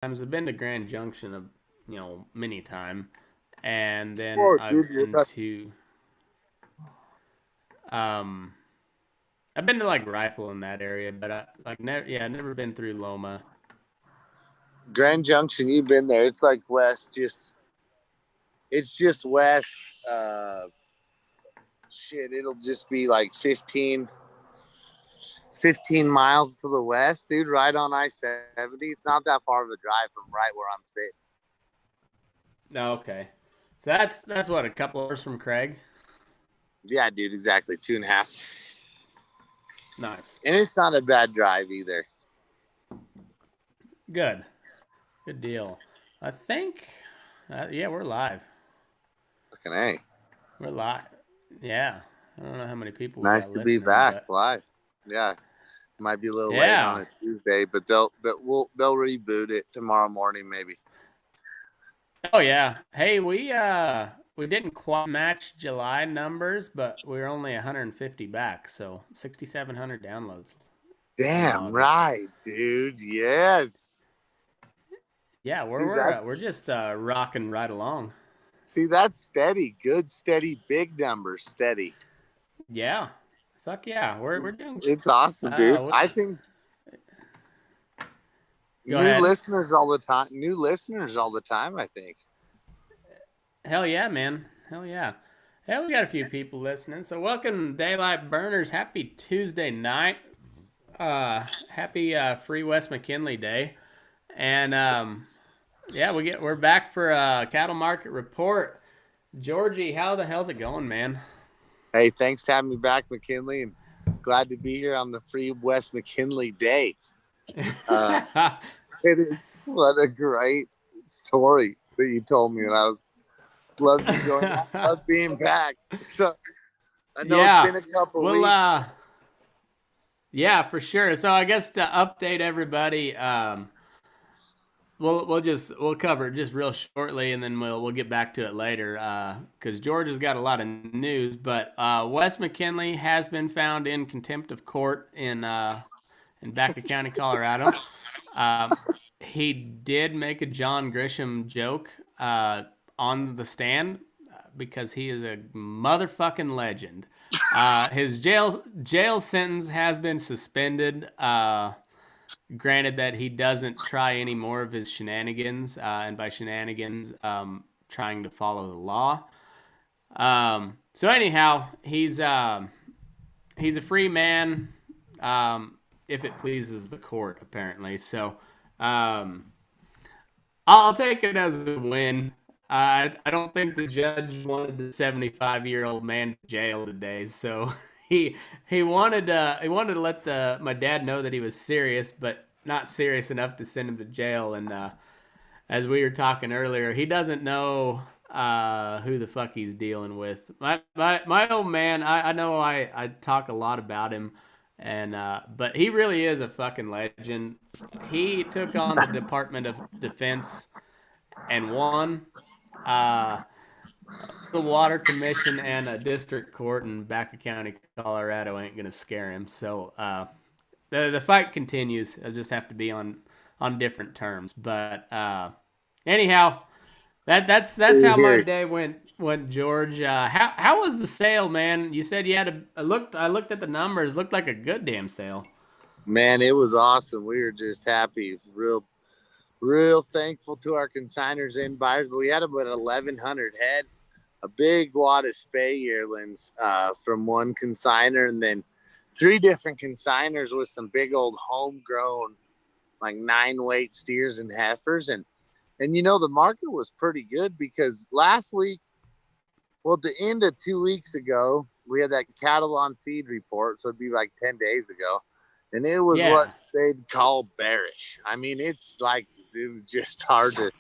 times. I've been to Grand Junction, many time, and then Oh, dude, I've you're been to um, I've been to like Rifle in that area, but never been through Loma. Grand Junction. You've been there. It's like west. It's just west. Uh, shit, it'll just be like 15 miles to the west, dude. Right on I-70. It's not that far of a drive from right where I'm sitting. Oh, okay, so that's what, a couple hours from Craig. Yeah, dude. Exactly 2.5. Nice, And it's not a bad drive either. good, good deal. I think, yeah, we're live. Fucking A. We're live. Yeah, I don't know how many people we Nice got to be listening, back but live. Yeah, might be a little late on yeah. a Tuesday, but they'll reboot it tomorrow morning maybe. Oh yeah. Hey, we didn't quite match July numbers, but we were only 150 back, so 6,700 downloads in Damn August. right, dude. Yes. Yeah, See we're that's just rocking right along. that's steady. Good, steady, big numbers, steady. Yeah. Fuck yeah. We're doing It's awesome, dude. uh I think go ahead. New listeners all the time, I think. Hell yeah, man. Hell yeah. Hell, we got a few people listening. So welcome, Daylight Burners. Happy Tuesday night. Happy Free West McKinley Day. And yeah, we're back for a cattle market report. Georgie, how the hell's it going, man? Hey, thanks for having me back, McKinley, and glad to be here on the Free West McKinley Day. Uh, it is what a great story that you told me, and I love to join. I love being back. So I know it's Yeah. been a couple Well, weeks. yeah, for sure. So I guess to update everybody, we'll cover it just real shortly, and then we'll get back to it later. Because George has got a lot of news, but Wes McKinley has been found in contempt of court in Baca County, Colorado. Um, he did make a John Grisham joke on the stand because he is a motherfucking legend. His jail sentence has been suspended. Granted that he doesn't try any more of his shenanigans, and by shenanigans, trying to follow the law. So anyhow, he's a free man, if it pleases the court, apparently. So um, I'll take it as a win. I don't think the judge wanted the 75-year-old man to jail today, so he he wanted to let the my dad know that he was serious, but not serious enough to send him to jail. And as we were talking earlier, he doesn't know who the fuck he's dealing with. My old man, I know I talk a lot about him, and but he really is a fucking legend. He took on the Department of Defense and won. Uh, the Water Commission and a district court in Baca County, Colorado ain't gonna scare him. So the fight continues. It'll just have to be on different terms. But anyhow, that's how my Here, day went, George. How was the sale, man? You said you had I looked at the numbers. Looked like a good damn sale. man, it was awesome. We were just happy, real thankful to our consigners and buyers. But we had about 1,100 head, a big wad of spay yearlings from one consigner, and then three different consigners with some big old homegrown like 9 weight steers and heifers. And the market was pretty good because last week, well, at the end of 2 weeks ago, we had that cattle on feed report, so it'd be like 10 days ago, and it was what Yeah. they'd call bearish. I mean, it's like it was just hard to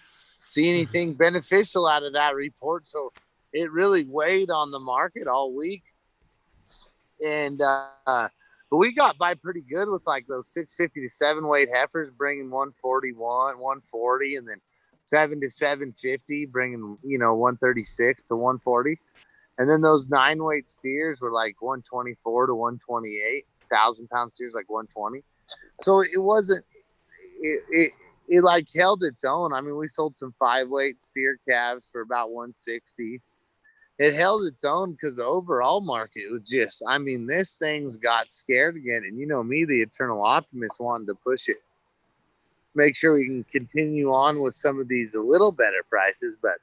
see anything beneficial out of that report. So it really weighed on the market all week, and but we got by pretty good with like those 650 to 7 weight heifers bringing 141, 140, and then 7 to 750 bringing 136 to 140, and then those 9 weight steers were like 124 to 128. 1,000 pound steers like 120. So it wasn't. It it like held its own. I mean, we sold some 5 weight steer calves for about 160. It held its own because the overall market was just, I mean, this thing's got scared again. And you know me, the eternal optimist, wanted to push it, make sure we can continue on with some of these a little better prices. But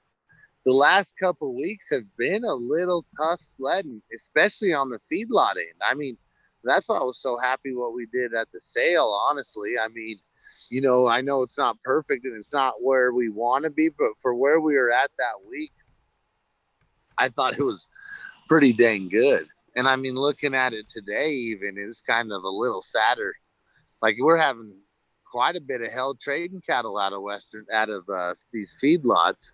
the last couple of weeks have been a little tough sledding, especially on the feedlot end. I mean, that's why I was so happy what we did at the sale, honestly. I mean, you know, I know it's not perfect and it's not where we want to be, but for where we were at that week, I thought it was pretty dang good. And I mean, looking at it today, even is kind of a little sadder. Like we're having quite a bit of hell trading cattle out of these feedlots.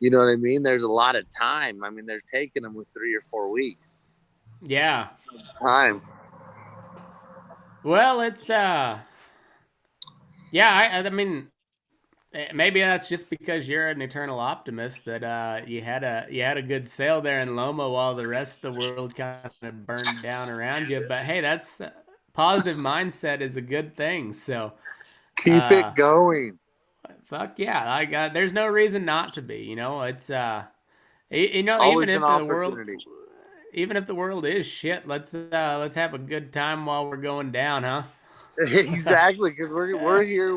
You know what I mean? There's a lot of time. I mean, they're taking them with 3 or 4 weeks Yeah. time. Well, it's yeah. I mean, maybe that's just because you're an eternal optimist that you had a good sale there in Loma while the rest of the world kind of burned down around you. But hey, that's positive mindset is a good thing. So, Keep uh, it going. fuck yeah, I got. There's no reason not to be. You know, it's you know, Always an opportunity. even if the world is shit, let's have a good time while we're going down, huh? Exactly, because we're here.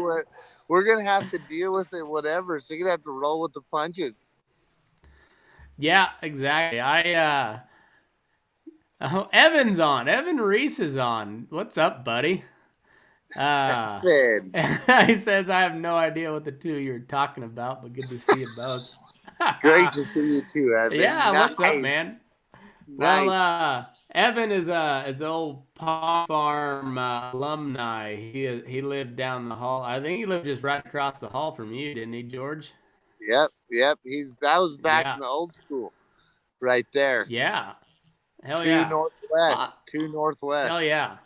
We're gonna have to deal with it, whatever. So you're gonna have to roll with the punches. Yeah, exactly. Oh, Evan's on. Evan Reese is on. What's up, buddy? Uh, Said, he says, I have no idea what the two you're talking about, but good to see you both. great to see you too, Evan. Yeah, Nice, what's up, man? Well, nice. Evan is old Pond Farm alumni. He lived down the hall. I think he lived just right across the hall from you, didn't he, George? Yep, yep. That was back Yeah, in the old school, right there. yeah. Hell Two yeah. Uh, northwest, two northwest. hell yeah.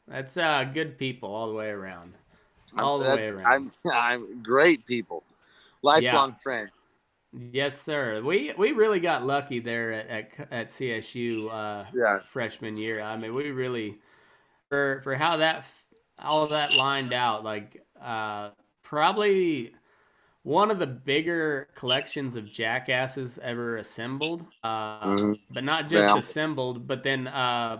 That's good people all the way around. I'm All the way that's around. I'm great people, Yeah. lifelong friends. Yes, sir. We really got lucky there at CSU Yeah. freshman year. I mean, we really for how all of that lined out. Like probably one of the bigger collections of jackasses ever assembled. Mm-hmm. But not just Yeah. assembled, but then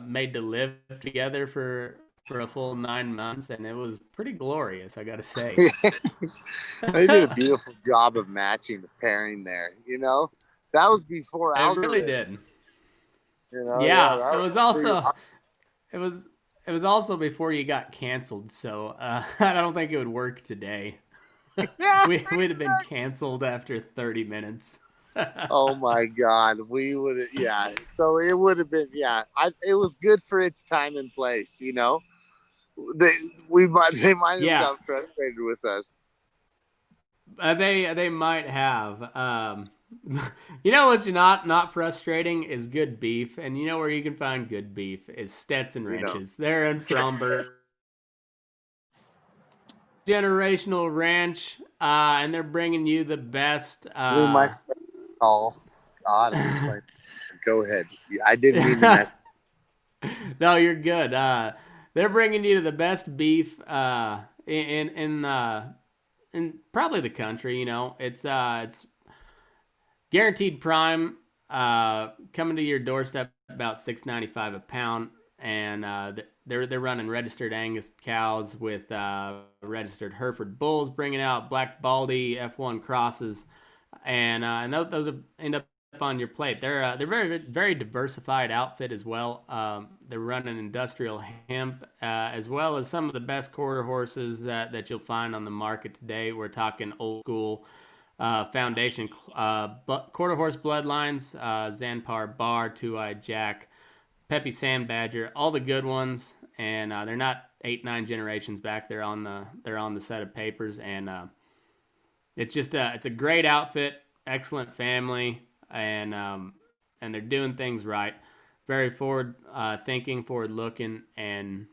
made to live together for a full 9 months, and it was pretty glorious, I gotta say. They did a It beautiful job of matching the pairing there. That was before really algorithm. did. Yeah, Yeah, that it was was pretty also it was it was also before you got canceled, so I don't think it would work today. yeah, We'd have been exactly. canceled after 30 minutes. Oh my God, we would have. Yeah, so it would have been. Yeah, it was good for its time and place. They they might have Yeah, got frustrated with us. they might have. You know what's not frustrating is good beef, and you know where you can find good beef is Stetson You know. Ranches. They're in Fromberg, generational ranch, and they're bringing you the best. Blew my call. God, I'm playing. Go ahead. I didn't mean to mess. No, you're good. They're bringing you the best beef in probably the country. You know, it's guaranteed prime. Coming to your doorstep about $6.95 a pound, and they're running registered Angus cows with registered Hereford bulls, bringing out Black Baldy F1 crosses, and those end up on your plate. They're very diversified outfit as well. They're running industrial hemp as well as some of the best quarter horses that you'll find on the market today. We're talking old school foundation quarter horse bloodlines, Zanpar Bar, Two Eyed Jack, Peppy Sand Badger, all the good ones, and they're not 8-9 generations back. They're on the set of papers, and it's just it's a great outfit, excellent family, and they're doing things right. Very forward thinking, forward looking, and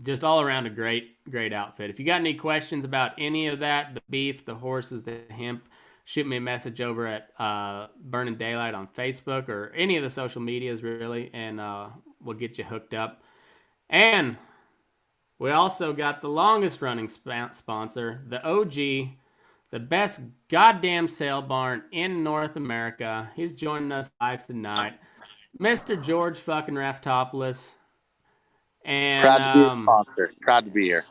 just all around a great outfit. If you got any questions about any of that, the beef, the horses, the hemp, shoot me a message over at Burning Daylight on Facebook or any of the social medias really, and we'll get you hooked up. And We also got the longest running sponsor, the OG, the best goddamn sale barn in North America. He's joining us live tonight, Mr. George fucking Raftopoulos. And Proud to be a sponsor. Proud to be here.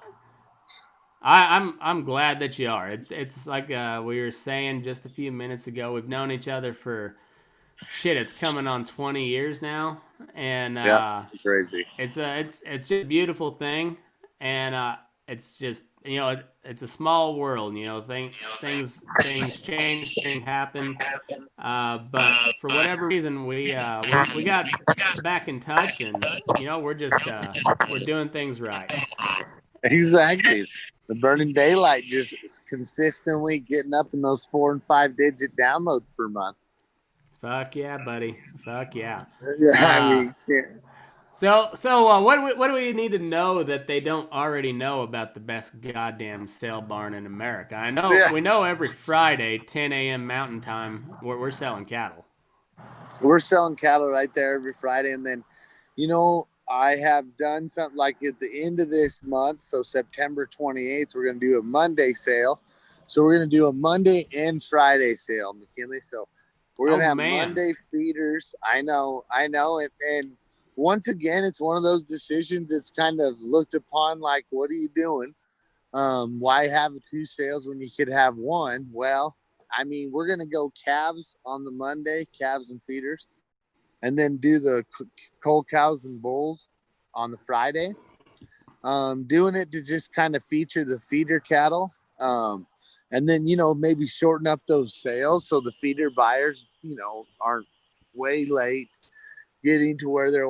I'm glad that you are. It's like we were saying just a few minutes ago. We've known each other for shit. It's coming on 20 years now, and Yeah, crazy. it's just a beautiful thing, and it's just it's a small world. Things change, things happen. But for whatever reason, we got back in touch, and we're doing things right. Exactly. The burning daylight just consistently getting up in those 4 and 5 digit downloads per month. Fuck yeah, buddy. Fuck yeah. Yeah, I Uh, mean, yeah. what do we need to know that they don't already know about the best goddamn sale barn in America? We know every Friday, 10 a.m. Mountain Time, we're selling cattle. We're selling cattle right there every Friday. And then, I have done something like at the end of this month. So September 28th, we're going to do a Monday sale. So we're going to do a Monday and Friday sale, McKinley. So we're going Oh to have man, Monday feeders. I know. And once again, it's one of those decisions that's kind of looked upon like, what are you doing? Why have two sales when you could have one? Well, I mean, we're going to go calves on the Monday, calves and feeders, and then do the cold cows and bulls on the Friday. Doing it to just kind of feature the feeder cattle. And then, maybe shorten up those sales so the feeder buyers, aren't way late getting to where they're,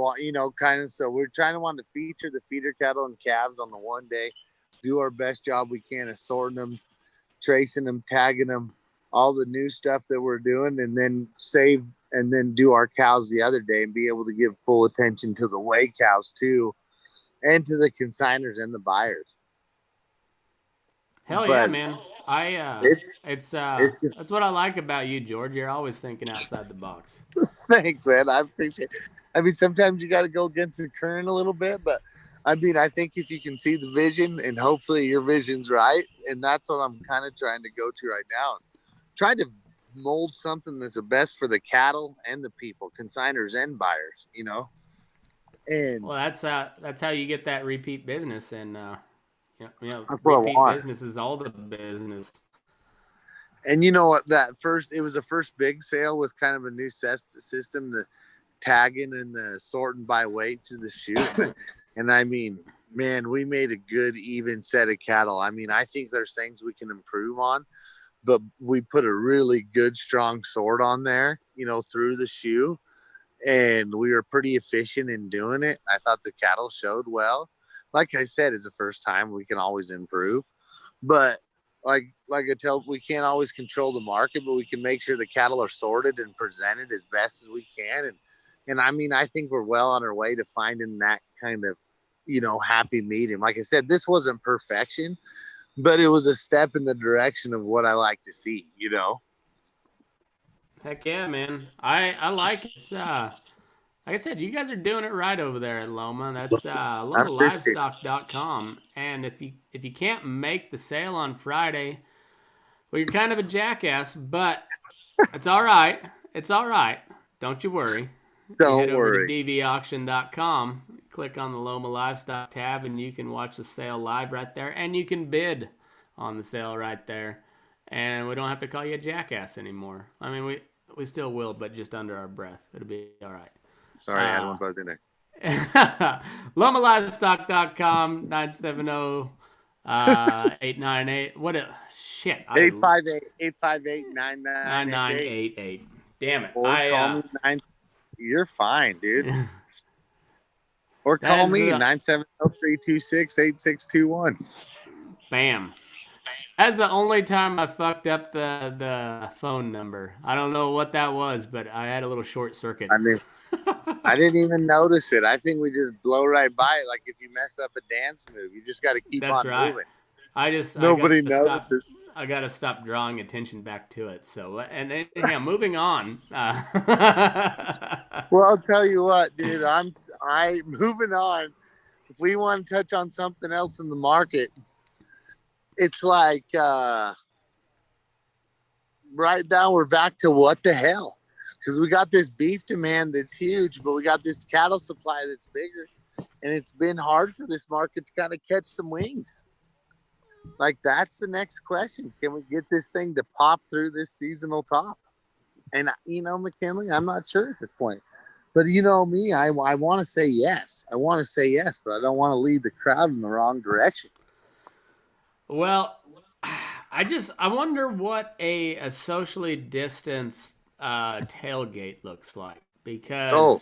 kind of. So we're trying to want to feature the feeder cattle and calves on the one day, do our best job we can of sorting them, tracing them, tagging them, all the new stuff that we're doing, and then save and then do our cows the other day and be able to give full attention to the weigh cows too, and to the consigners and the buyers. hell yeah, But man. it's It's it's that's what I like about you, George. You're always thinking outside the box. thanks, man. I appreciate it. I mean, sometimes you got to go against the current a little bit, but I mean, I think if you can see the vision and hopefully your vision's right, and that's what I'm kind of trying to go to right now. Try to mold something that's the best for the cattle and the people, consigners and buyers. And Well, that's how you get that repeat business, and that's what I repeat want. business is all the business. And you know what? It was the first big sale with kind of a new system, the tagging and the sorting by weight through the chute. And I mean, man, we made a good, even set of cattle. I mean, I think there's things we can improve on, but we put a really good, strong sort on there, through the shoe. And we were pretty efficient in doing it. I thought the cattle showed well. Like I said, it's the first time we can always improve. But like I tell, we can't always control the market, but we can make sure the cattle are sorted and presented as best as we can. And I mean, I think we're well on our way to finding that kind of happy medium. Like I said, this wasn't perfection, but it was a step in the direction of what I like to see. Heck yeah, man. I like it. It's like I said, you guys are doing it right over there at Loma. That's I appreciate it. lomalivestock.com. And if you can't make the sale on Friday, well, you're kind of a jackass, but it's all right. It's all right. Don't you worry. You head Don't over to worry. dvauction.com, click on the Loma Livestock tab, and you can watch the sale live right there, and you can bid on the sale right there. And we don't have to call you a jackass anymore. I mean, we still will, but just under our breath. It'll be all right. Sorry, I had one buzz in there. LomaLivestock.com 970 898. What a shit. 858-858-9988. 9988. Damn it. Or call me 9. You're fine, dude. Or that call is me 970-326-8621. bam. That's the only time I fucked up the phone number. I don't know what that was, but I had a little short circuit. I mean, I didn't even notice it. I think we just blow right by it. Like if you mess up a dance move, you just got to keep That's on right. moving. I Nobody gotta stop. notices. I gotta stop drawing attention back to it. So, and anyhow, moving on. Well, I'll tell you what, dude. I moving on. if we want to touch on something else in the market, it's like right now we're back to what the hell? Because we got this beef demand that's huge, but we got this cattle supply that's bigger, and it's been hard for this market to kind of catch some wings. Like that's the next question: can we get this thing to pop through this seasonal top? And McKinley, I'm not sure at this point. But you know me, I want to say yes. I want to say yes, but I don't want to lead the crowd in the wrong direction. Well, I wonder what a socially distanced tailgate looks like Oh,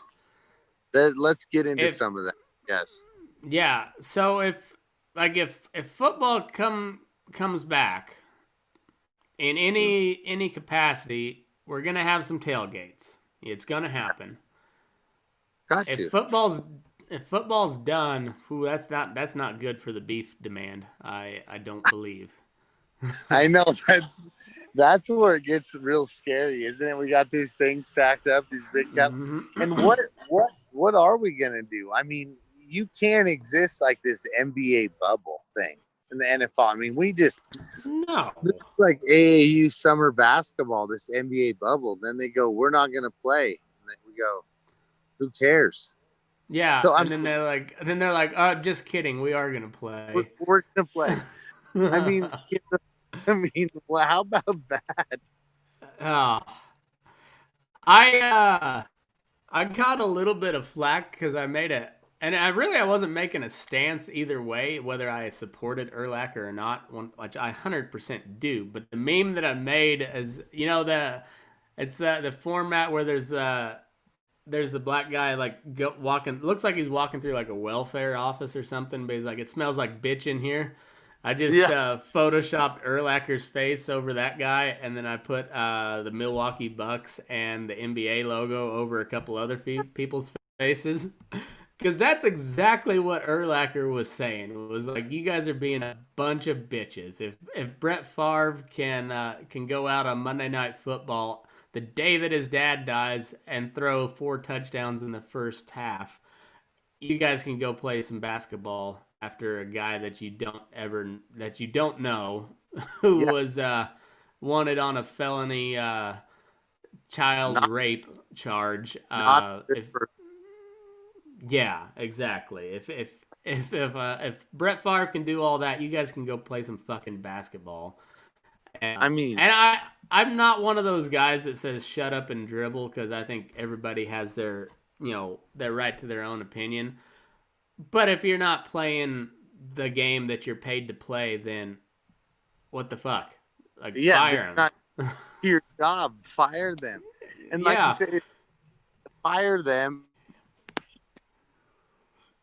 because let's get into if some of that. Yes. yeah, so if football comes back in any capacity, we're gonna have some tailgates. It's gonna happen. Got If to. football's if football's done, that's not good for the beef demand. I don't believe. I know that's where it gets real scary, isn't it? We got these things stacked up, these big cap. And what are we gonna do? I mean, you can't exist like this NBA bubble thing in the NFL. I mean, No. this is like AAU summer basketball, this NBA bubble. Then they go, we're not gonna play. And then we go, who cares? Yeah, So and then they're like, oh, just kidding. We are gonna play. we're gonna play. I mean, well, how about that? Oh, I got a little bit of flack because I made it, and I wasn't making a stance either way, whether I supported Urlacher or not, which I 100% do. But the meme that I made is, it's the format where there's the black guy like walking, looks like he's walking through like a welfare office or something, but he's like, it smells like bitch in here. I just Yeah, photoshopped Urlacher's face over that guy, and then I put the Milwaukee Bucks and the NBA logo over a couple other people's faces. Because that's exactly what Urlacher was saying. It was like, you guys are being a bunch of bitches. If Brett Favre can go out on Monday Night Football the day that his dad dies and throw 4 touchdowns in the first half, you guys can go play some basketball after a guy that you don't know who yeah, was wanted on a felony child not rape charge. not If Yeah, exactly. If Brett Favre can do all that, you guys can go play some fucking basketball. I And mean, and I'm not one of those guys that says shut up and dribble, because I think everybody has their right to their own opinion. But if you're not playing the game that you're paid to play, then what the fuck? Like, yeah, they're fire not him. your job. Fire them, and like you Yeah, say, fire them.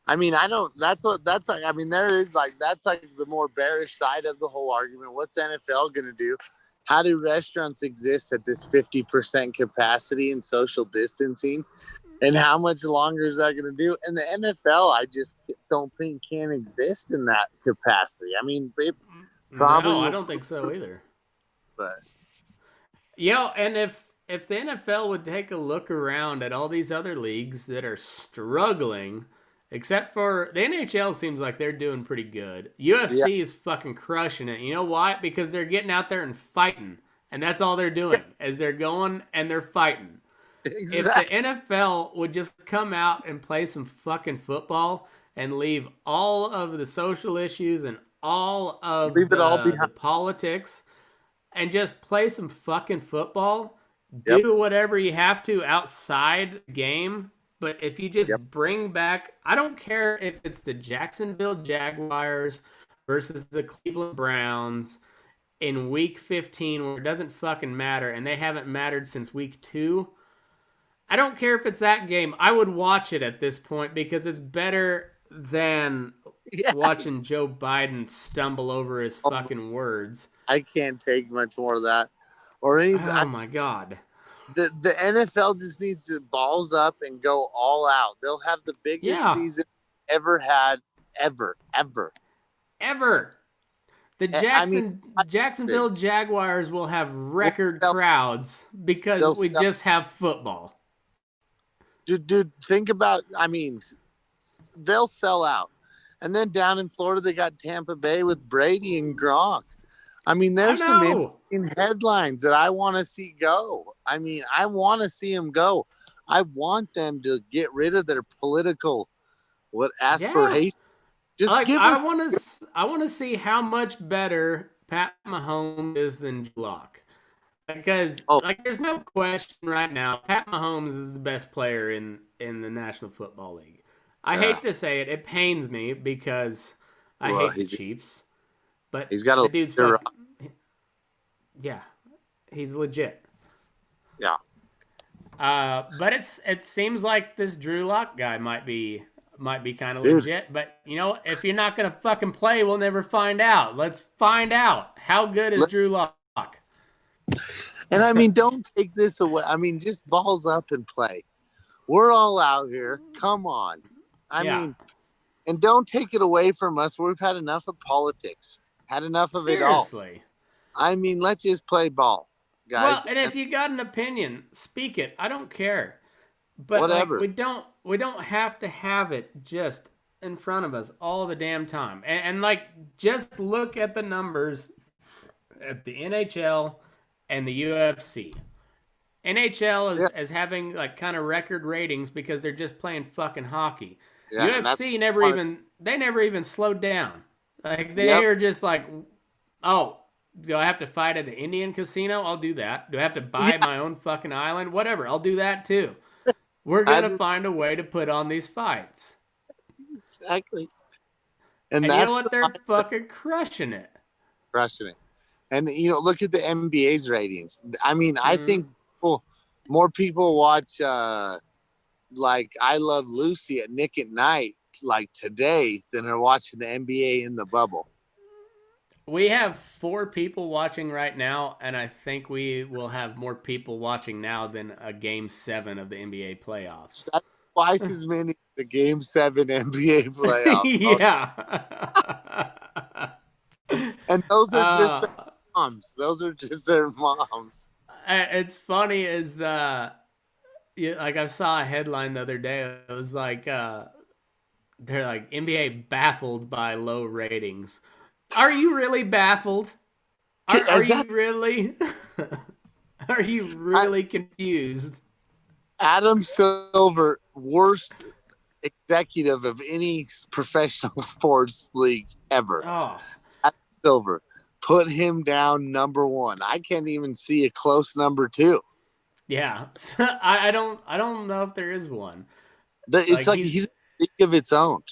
I mean, I don't. That's like. I mean, there is like that's like the more bearish side of the whole argument. What's NFL going to do? How do restaurants exist at this 50% capacity and social distancing? And how much longer is that going to do? And the NFL, I just don't think can exist in that capacity. I mean, it probably no, I will, don't think so either. but And if the NFL would take a look around at all these other leagues that are struggling, except for the NHL, seems like they're doing pretty good. yeah, UFC is fucking crushing it. You know why? Because they're getting out there and fighting, and that's all they're yeah, doing is they're going and they're fighting. If the exactly. NFL would just come out and play some fucking football and leave all of the social issues and all of Leave it all the behind. politics and just play some fucking football, Yep, do whatever you have to outside the game. But if you just yep, bring back, I don't care if it's the Jacksonville Jaguars versus the Cleveland Browns in week 15, where it doesn't fucking matter, and they haven't mattered since week 2. I don't care if it's that game. I would watch it at this point because it's better than yeah. watching Joe Biden stumble over his Oh, fucking words. I can't take much more of that. Or any. Oh my god. The NFL just needs to balls up and go all out. They'll have the biggest Yeah, season ever had, ever. ever. The I mean, Jacksonville Jaguars will have record they'll, crowds because they'll we sell. just have football. Dude, think about. I mean, they'll sell out. And then down in Florida, they got Tampa Bay with Brady and Gronk. I mean, I there's some know. interesting headlines that I want to see go. I mean, I want to see them go. I want them to get rid of their political what Yeah. aspiration. Just Like give us. I want to see how much better Pat Mahomes is than Drew Lock. Because Oh like there's no question right now, Pat Mahomes is the best player in the National Football League. I yeah. hate to say it, it pains me because I Well, hate the Chiefs, but he's got the a dude's leader. yeah, he's legit. Yeah, But it seems like this Drew Lock guy might be kind of dude. legit. But you know, if you're not gonna fucking play, we'll never find out. Let's find out how good is Drew Lock. And I mean, don't take this away. I mean, just balls up and play. We're all out here. Come on. I Yeah, mean, and don't take it away from us. We've had enough of politics. Had enough of it all. seriously. I mean, let's just play ball, Well, guys. and And if you got an opinion, speak it. I don't care. But like whatever. we don't have to have it just in front of us all the damn time. And like just look at the numbers at the NHL and the UFC. NHL Yeah, is having like kind of record ratings because they're just playing fucking hockey. yeah, and that's UFC part. never even slowed down. Like they Yep. are just like, oh, do I have to fight at an Indian casino? I'll do that. Do I have to buy Yeah, my own fucking island? Whatever, I'll do that too. We're I gonna just find a way to put on these fights. exactly. And And you know that's what? the They're mindset. fucking crushing it. Crushing it. And look at the NBA's ratings. I mean, I Mm-hmm. think more people watch like I Love Lucy at Nick at Night like today than are watching the NBA in the bubble. We have 4 people watching right now, and I think we will have more people watching now than a game 7 of the NBA playoffs. That's twice as many as the Game 7 NBA playoffs. Oh, Yeah. and those are just their uh, moms. Those are just their moms. it's funny is the like I saw a headline the other day. It was like they're like NBA baffled by low ratings. Are you really baffled? Are Is you that really? Are you I, really confused? Adam Silver, worst executive of any professional sports league ever? Oh, Adam Silver, put him down number 1. I can't even see a close number 2. yeah. I don't know if there is one. It's Like like he's a league of its own.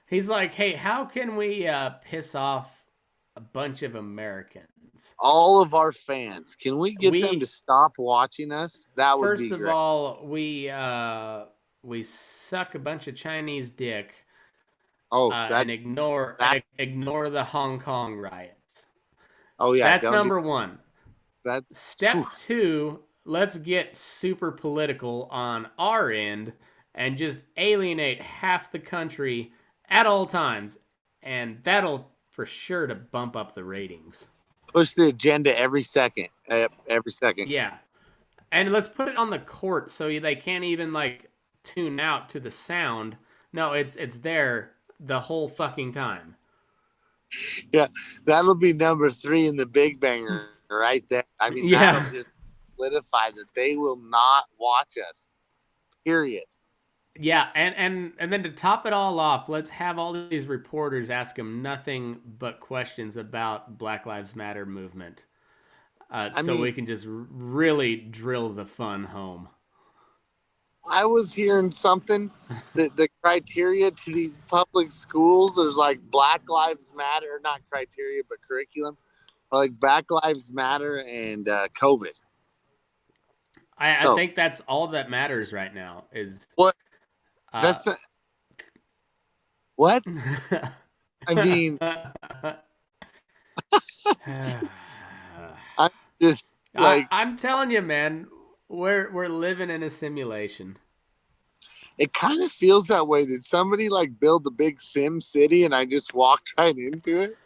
he's like, hey, how can we piss off a bunch of Americans? All of our fans, can we get them to We stop watching us? That would first be of great. all we suck a bunch of Chinese dick Oh, and that's that. ignore the Hong Kong riots. Oh yeah, That's don't do number one. that's. Whew. Step two, let's get super political on our end and just alienate half the country at all times. And that'll for sure to bump up the ratings. Push the agenda every second. Every second. Yeah. And let's put it on the court so they can't even like tune out to the sound. No, it's there the whole fucking time. Yeah, that'll be number 3 in the Big Banger right there. I mean, that'll Yeah. just solidify that they will not watch us. Period. Yeah, and then to top it all off, let's have all these reporters ask him nothing but questions about Black Lives Matter movement, I so mean, we can just really drill the fun home. I was hearing something that the criteria to these public schools, there's like Black Lives Matter, not criteria, but curriculum, like Black Lives Matter and COVID. I So think that's all that matters right now. Is what? uh, That's what? I mean, I'm just like, I'm telling you, man, we're living in a simulation. it kind of feels that way. Did somebody like build the big Sim City and I just walked right into it?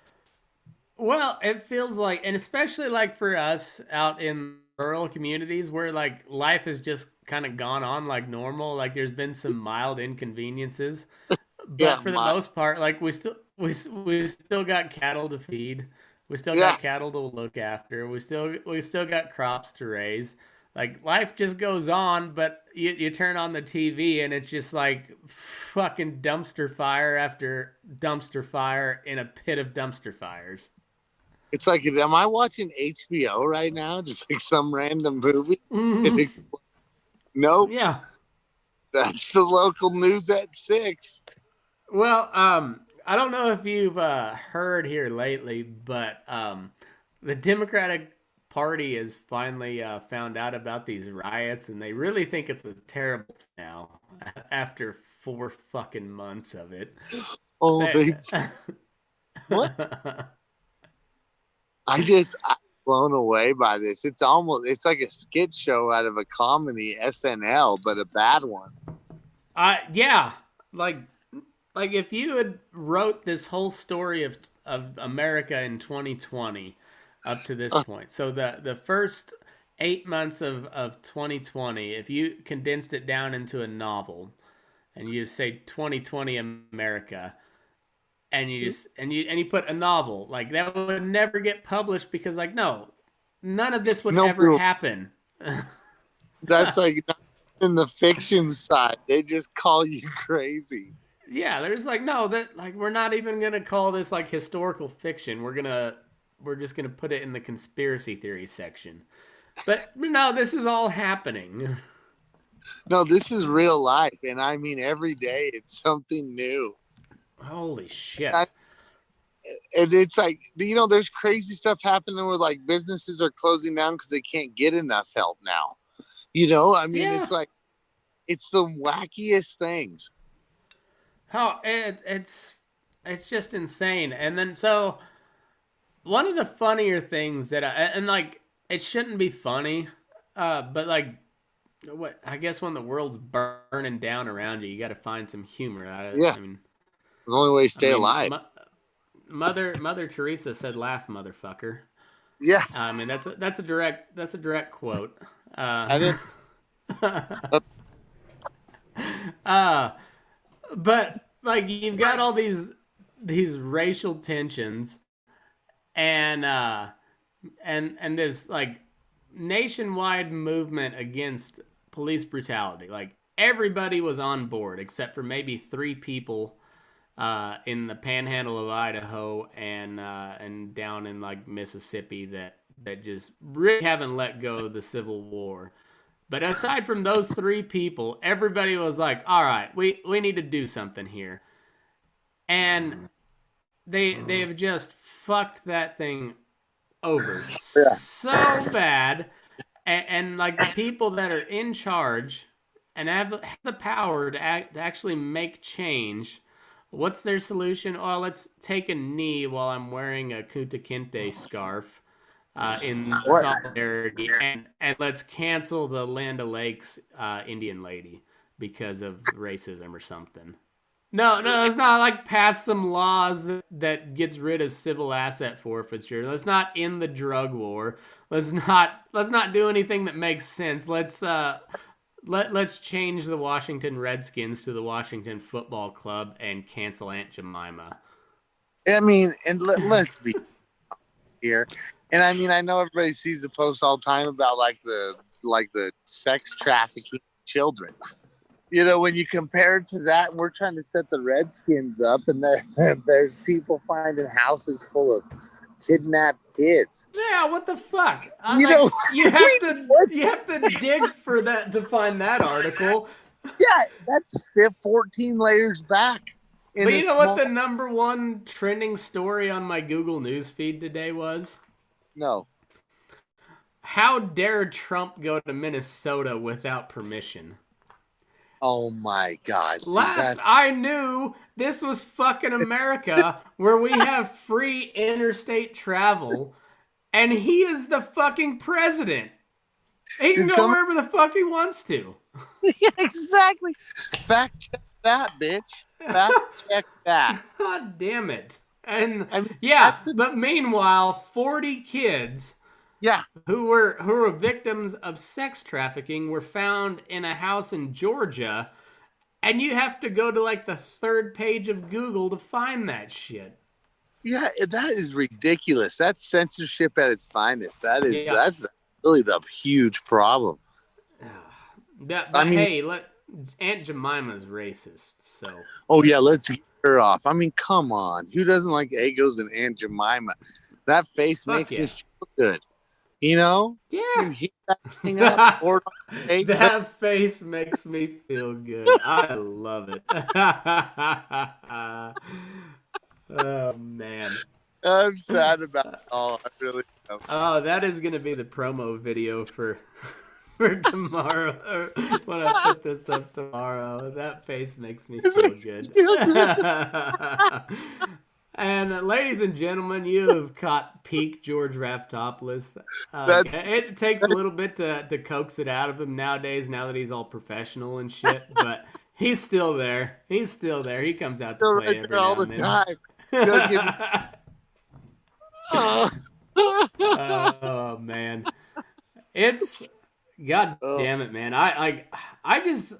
Well, it feels like, and especially like for us out in rural communities where like life has just kind of gone on like normal. Like there's been some mild inconveniences. Yeah, but for the most part, like we still got cattle to feed. We still yeah. got cattle to look after. We still got crops to raise. Like life just goes on, but you turn on the TV and it's just like fucking dumpster fire after dumpster fire in a pit of dumpster fires. It's like, am I watching HBO right now? Just like some random movie? Mhm. Nope, Yeah. that's the local news at 6. Well, I don't know if you've heard here lately, but the Democratic Party has finally found out about these riots, and they really think it's a terrible thing now after 4 fucking months of it. Oh, They, they what? I'm blown away by this. It's like a skit show out of a comedy SNL, but a bad one. yeah, like if you had wrote this whole story of America in 2020 up to this Uh, point, so the first 8 months of 2020, if you condensed it down into a novel, and you just say 2020 America, and you put a novel like that would never get published because like no, none of this would Nobody ever will, happen. that's like not in the fiction side. They just call you crazy. Yeah, there's like no that like we're not even gonna call this like historical fiction. We're just gonna put it in the conspiracy theory section. But no, this is all happening. No, this is real life, and I mean every day it's something new. Holy I, shit. and it's like there's crazy stuff happening where like businesses are closing down because they can't get enough help now. I mean, Yeah. it's like it's the wackiest things. How it's just insane. And then so one of the funnier things that and like it shouldn't be funny, but like what I guess when the world's burning down around you, you got to find some humor out of it. Yeah, the only way to I stay mean, alive. Mother Teresa said, "Laugh, motherfucker." Yeah, I mean, that's a direct quote. I didn't. Uh, but like you've got all these racial tensions and and this like nationwide movement against police brutality. Like everybody was on board except for maybe 3 people in the panhandle of Idaho and down in like Mississippi that just really haven't let go of the Civil War. But aside from those 3 people, everybody was like, "All right, we need to do something here," and they've just fucked that thing over Yeah. so bad, and like the people that are in charge and have the power to actually make change. What's their solution? Oh, let's take a knee while I'm wearing a Kunta Kinte scarf in What? solidarity, and let's cancel the Land O'Lakes Indian lady because of racism or something. No, no, let's not like pass some laws that gets rid of civil asset forfeiture. Let's not end the drug war. Let's not do anything that makes sense. Let's change the Washington Redskins to the Washington Football Club and cancel Aunt Jemima. I mean, and let's be here. And I mean, I know everybody sees the posts all the time about like the sex trafficking of children. When you compare it to that, and we're trying to set the Redskins up, and there's people finding houses full of kidnapped kids. Yeah, what the fuck? You Like know, you have we, to what? you have to dig for that to find that article. Yeah, that's 14 layers back in But a you know what small. the number one trending story on my Google News feed today was? No. How dare Trump go to Minnesota without permission? Oh my God. See Last that? I knew, this was fucking America where we have free interstate travel, and he is the fucking president. He can Did go some? wherever the fuck he wants to. Yeah, exactly. Fact check that, bitch. Fact check that. God damn it. And I mean, yeah, that's a but meanwhile, 40 kids yeah. who were victims of sex trafficking were found in a house in Georgia, And you have to go to like the third page of Google to find that shit. Yeah, that is ridiculous. That's censorship at its finest. Yeah. That's really the huge problem. I But mean, hey, Aunt Jemima's racist, so oh yeah, let's get her off. I mean, come on. Who doesn't like Egos and Aunt Jemima? That face fuck makes me yeah. feel good. You know? You Yeah. can heat that thing up, pour it on the steak. That face makes me feel good. I love it. Oh man. I'm sad about it all. I really am. Oh, that is gonna be the promo video for for tomorrow. When I put this up tomorrow, that face makes me It feel makes me good. feel good. And ladies and gentlemen, you have caught peak George Raftopoulos. That's It takes a little bit to coax it out of him nowadays. Now that he's all professional and shit, but he's still there. He's still there. He comes out to still play right there every all now the and time. Gotta give me. then. Oh, Oh man, it's god oh, damn it, man. I just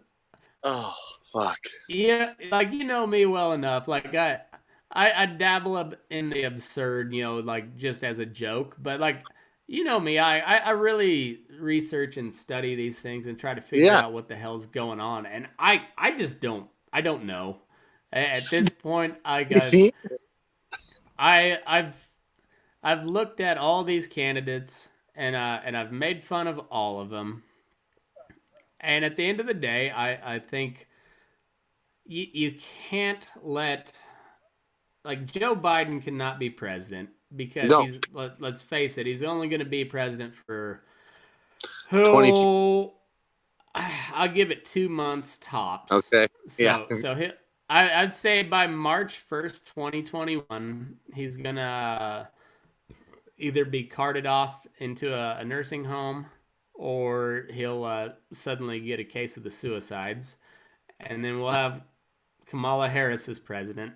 oh, fuck. yeah, like you know me well enough. Like I dabble up in the absurd, you know, like just as a joke. But like you know me, I really research and study these things and try to figure Yeah. out what the hell's going on. And I just I don't know. At this point, You see? I've I've looked at all these candidates and I've made fun of all of them. And at the end of the day, I think you can't let like Joe Biden cannot be president because No, let's face it, he's only going to be president for 22. who I'll give it 2 months tops. Okay. Yeah. So I'd say by March 1st, 2021, he's gonna either be carted off into a nursing home or he'll suddenly get a case of the suicides. And then we'll have Kamala Harris as president.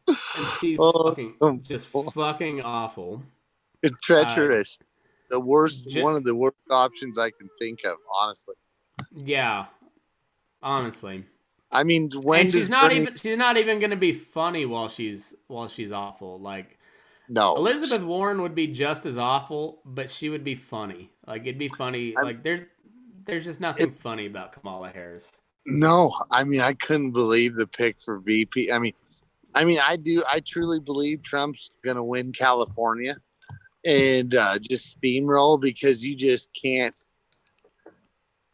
And she's Oh, just fucking awful. it's Uh, treacherous. The worst, j- one of the worst options I can think of, honestly. yeah, honestly. I mean, when And does Bernie? she's not even going to be funny while she's awful. Like No. Elizabeth Warren would be just as awful, but she would be funny. Like it'd be funny. I'm, Like there's just nothing it, funny about Kamala Harris. no, I mean, I couldn't believe the pick for VP. I mean, I do. I truly believe Trump's going to win California and just steamroll because you just can't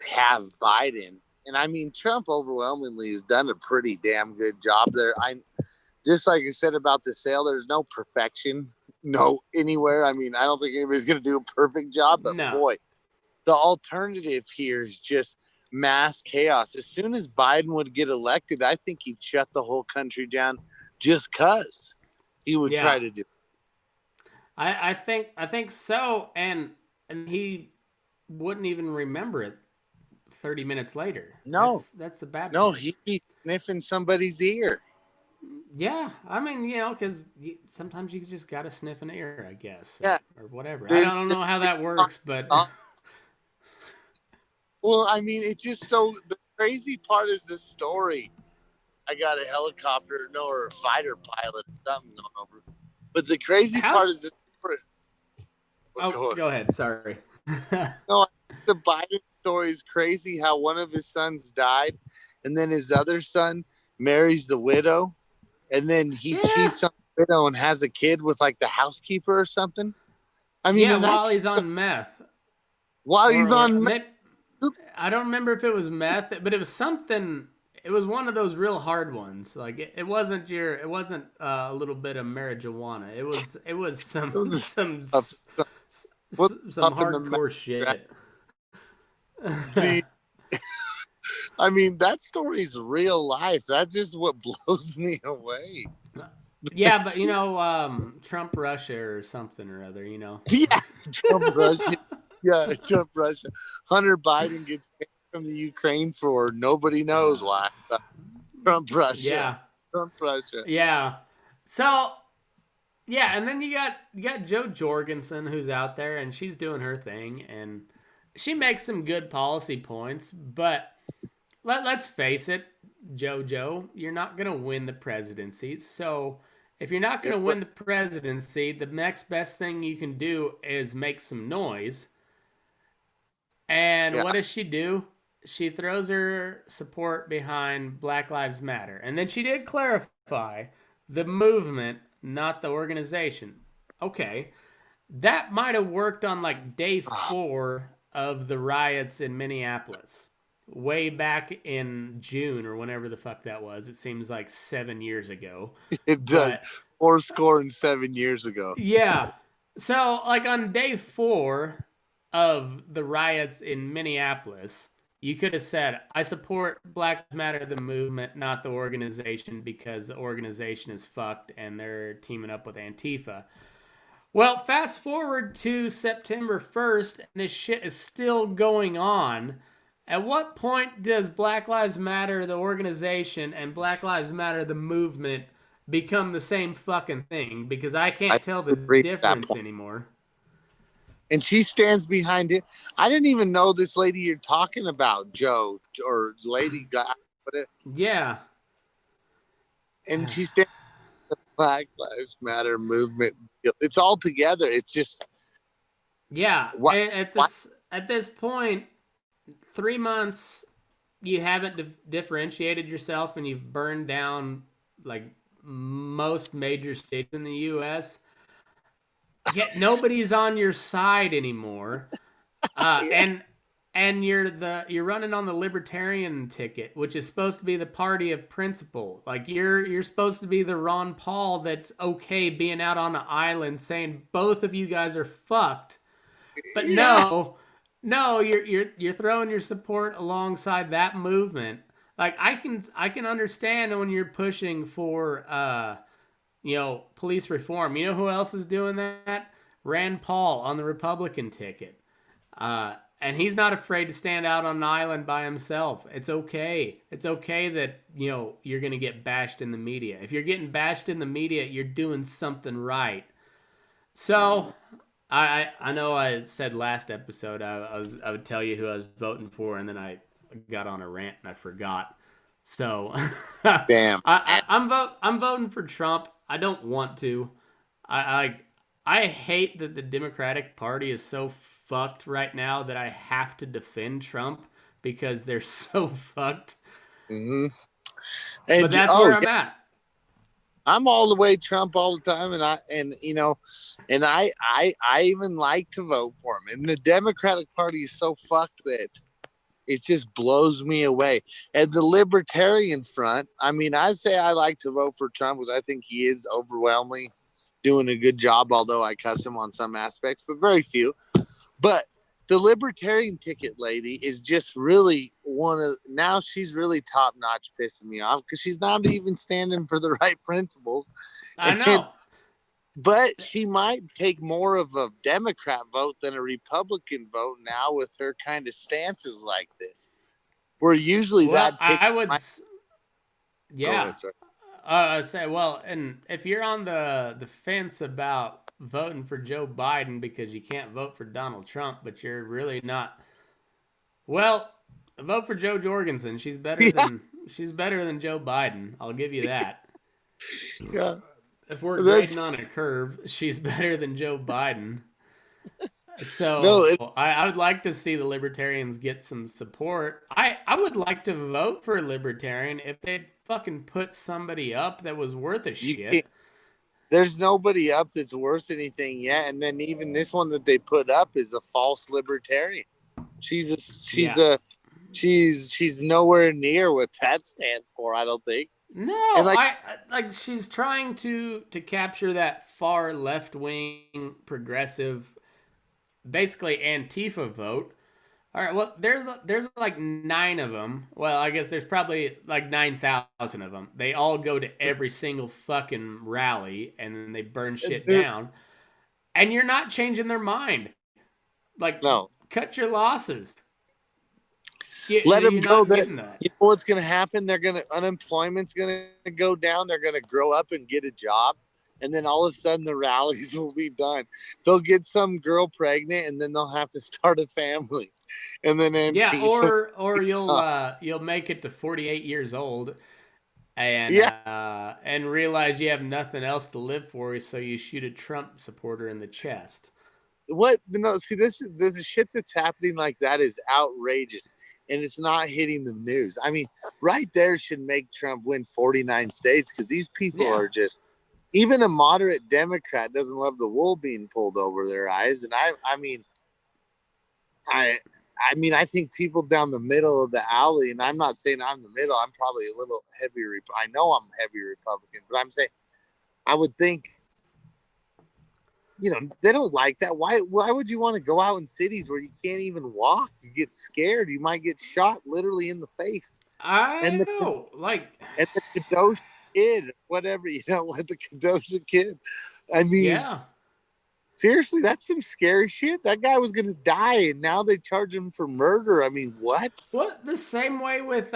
have Biden. And I mean, Trump overwhelmingly has done a pretty damn good job there. I just like I said about the sale, there's no perfection, no anywhere. I mean, I don't think anybody's going to do a perfect job, but No. boy, the alternative here is just mass chaos. As soon as Biden would get elected, I think he'd shut the whole country down just because he would Yeah. try to do. I think so, and he wouldn't even remember it 30 minutes later. No, That's the bad no, part. he'd be sniffing somebody's ear. Yeah, I mean, you know, because sometimes you just gotta sniff an ear, I guess, Yeah. or whatever. I There's don't know how that works, but well, I mean, it's just so the crazy part is the story. I got a helicopter, no, or a fighter pilot, or something going over. But the crazy how? part is this. Oh, go ahead. Sorry. No, the Biden story is crazy. How one of his sons died, and then his other son marries the widow, and then he Yeah. cheats on the widow and has a kid with like the housekeeper or something. I mean, Yeah, and while that's he's on meth, while he's on. I don't remember if it was meth, but it was something. It was one of those real hard ones. Like it wasn't it wasn't a little bit of marijuana. It was some What's some up in the hardcore shit. the I mean, that story's real life. That's just what blows me away. Yeah, but you know, Trump Russia or something or other, you know. Yeah, Trump Russia. Yeah, Trump Russia. Hunter Biden gets banned from the Ukraine for nobody knows why. Trump Russia. Yeah. Trump Russia. Yeah. So yeah, and then you got Joe Jorgensen who's out there and she's doing her thing and she makes some good policy points, but let's face it, JoJo, you're not going to win the presidency. So if you're not going It, to win the presidency, the next best thing you can do is make some noise. And yeah, what does she do? She throws her support behind Black Lives Matter. And then she did clarify the movement, not the organization. Okay, that might have worked on like day 4 of the riots in Minneapolis, way back in June or whenever the fuck that was. It seems like 7 years ago. it does. But 4 score and 7 years ago. yeah. So, like on day 4 of the riots in Minneapolis, you could have said, I support Black Lives Matter, the movement, not the organization, because the organization is fucked and they're teaming up with Antifa. Well, fast forward to September 1st, and this shit is still going on. At what point does Black Lives Matter, the organization, and Black Lives Matter, the movement, become the same fucking thing? Because I I can't tell the agree with that difference point. anymore. And she stands behind it. I didn't even know this lady you're talking about, Joe, or lady guy, Yeah. and she stands with the Black Lives Matter movement. It's all together. It's just Yeah. what At this point, 3 months, you haven't differentiated yourself and you've burned down like most major states in the U.S. Yet nobody's on your side anymore, uh, yeah. and you're running on the libertarian ticket, which is supposed to be the party of principle. Like you're supposed to be the Ron Paul that's okay being out on an island saying both of you guys are fucked. But Yeah. no, you're throwing your support alongside that movement. Like I can understand when you're pushing for police reform. You know who else is doing that? Rand Paul on the Republican ticket. And he's not afraid to stand out on an island by himself. It's okay. It's okay that, you're going to get bashed in the media. If you're getting bashed in the media, you're doing something right. So, I know I said last episode I would tell you who I was voting for, and then I got on a rant and I forgot. So Damn. I'm voting for Trump. I don't want to. I I hate that the Democratic Party is so fucked right now that I have to defend Trump because they're so fucked. Mm-hmm. But And that's oh where I'm yeah, at. I'm all the way Trump all the time, and I even like to vote for him. And the Democratic Party is so fucked that it just blows me away. And the Libertarian Front, I mean, I'd say I like to vote for Trump because I think he is overwhelmingly doing a good job, although I cuss him on some aspects, but very few. But the Libertarian ticket lady is just really now she's really top notch pissing me off because she's not even standing for the right principles. I And know. but she might take more of a Democrat vote than a Republican vote now with her kind of stances like this. Where usually Well, that ticket I would, might go yeah. ahead, sir. I say, well, and if you're on the fence about voting for Joe Biden because you can't vote for Donald Trump, but you're really not, well, vote for Joe Jorgensen. Yeah, She's better than Joe Biden. I'll give you that. yeah. If we're That's grading on a curve, she's better than Joe Biden. no, So I would like to see the libertarians get some support. I would like to vote for a libertarian if they'd fucking put somebody up that was worth a you can't, shit. there's nobody up that's worth anything yet. And then even this one that they put up is a false libertarian. She's a she's Yeah. a she's nowhere near what that stands for, I don't think. No, And like I like she's trying to capture that far left wing progressive, basically Antifa vote. All right, well, there's like 9 of them. Well, I guess there's probably like 9,000 of them. They all go to every single fucking rally and then they burn shit down. And you're not changing their mind. Like, no, cut your losses. let them You're go. not That getting that. you know what's going to happen? They're going to unemployment's going to go down. They're going to grow up and get a job, and then all of a sudden the rallies will be done. They'll get some girl pregnant, and then they'll have to start a family, and then Yeah, Antifa. or you'll make it to 48 years old Yeah, and realize you have nothing else to live for, so you shoot a Trump supporter in the chest. what? No, see, this is shit that's happening like that is outrageous, and it's not hitting the news. I mean, right there should make Trump win 49 states because these people Yeah, are just. Even a moderate Democrat doesn't love the wool being pulled over their eyes, and I I mean, I think people down the middle of the alley, and I'm not saying I'm the middle. I'm probably a little heavy. I know I'm heavy Republican, but I'm saying I would think, they don't like that. Why would you want to go out in cities where you can't even walk? You get scared. You might get shot literally in the face. And I the know. Like, and the Kedosh kid, whatever, what the Kedosh kid. I mean, yeah. seriously, that's some scary shit. That guy was gonna die, and now they charge him for murder. I mean, what? What the same way with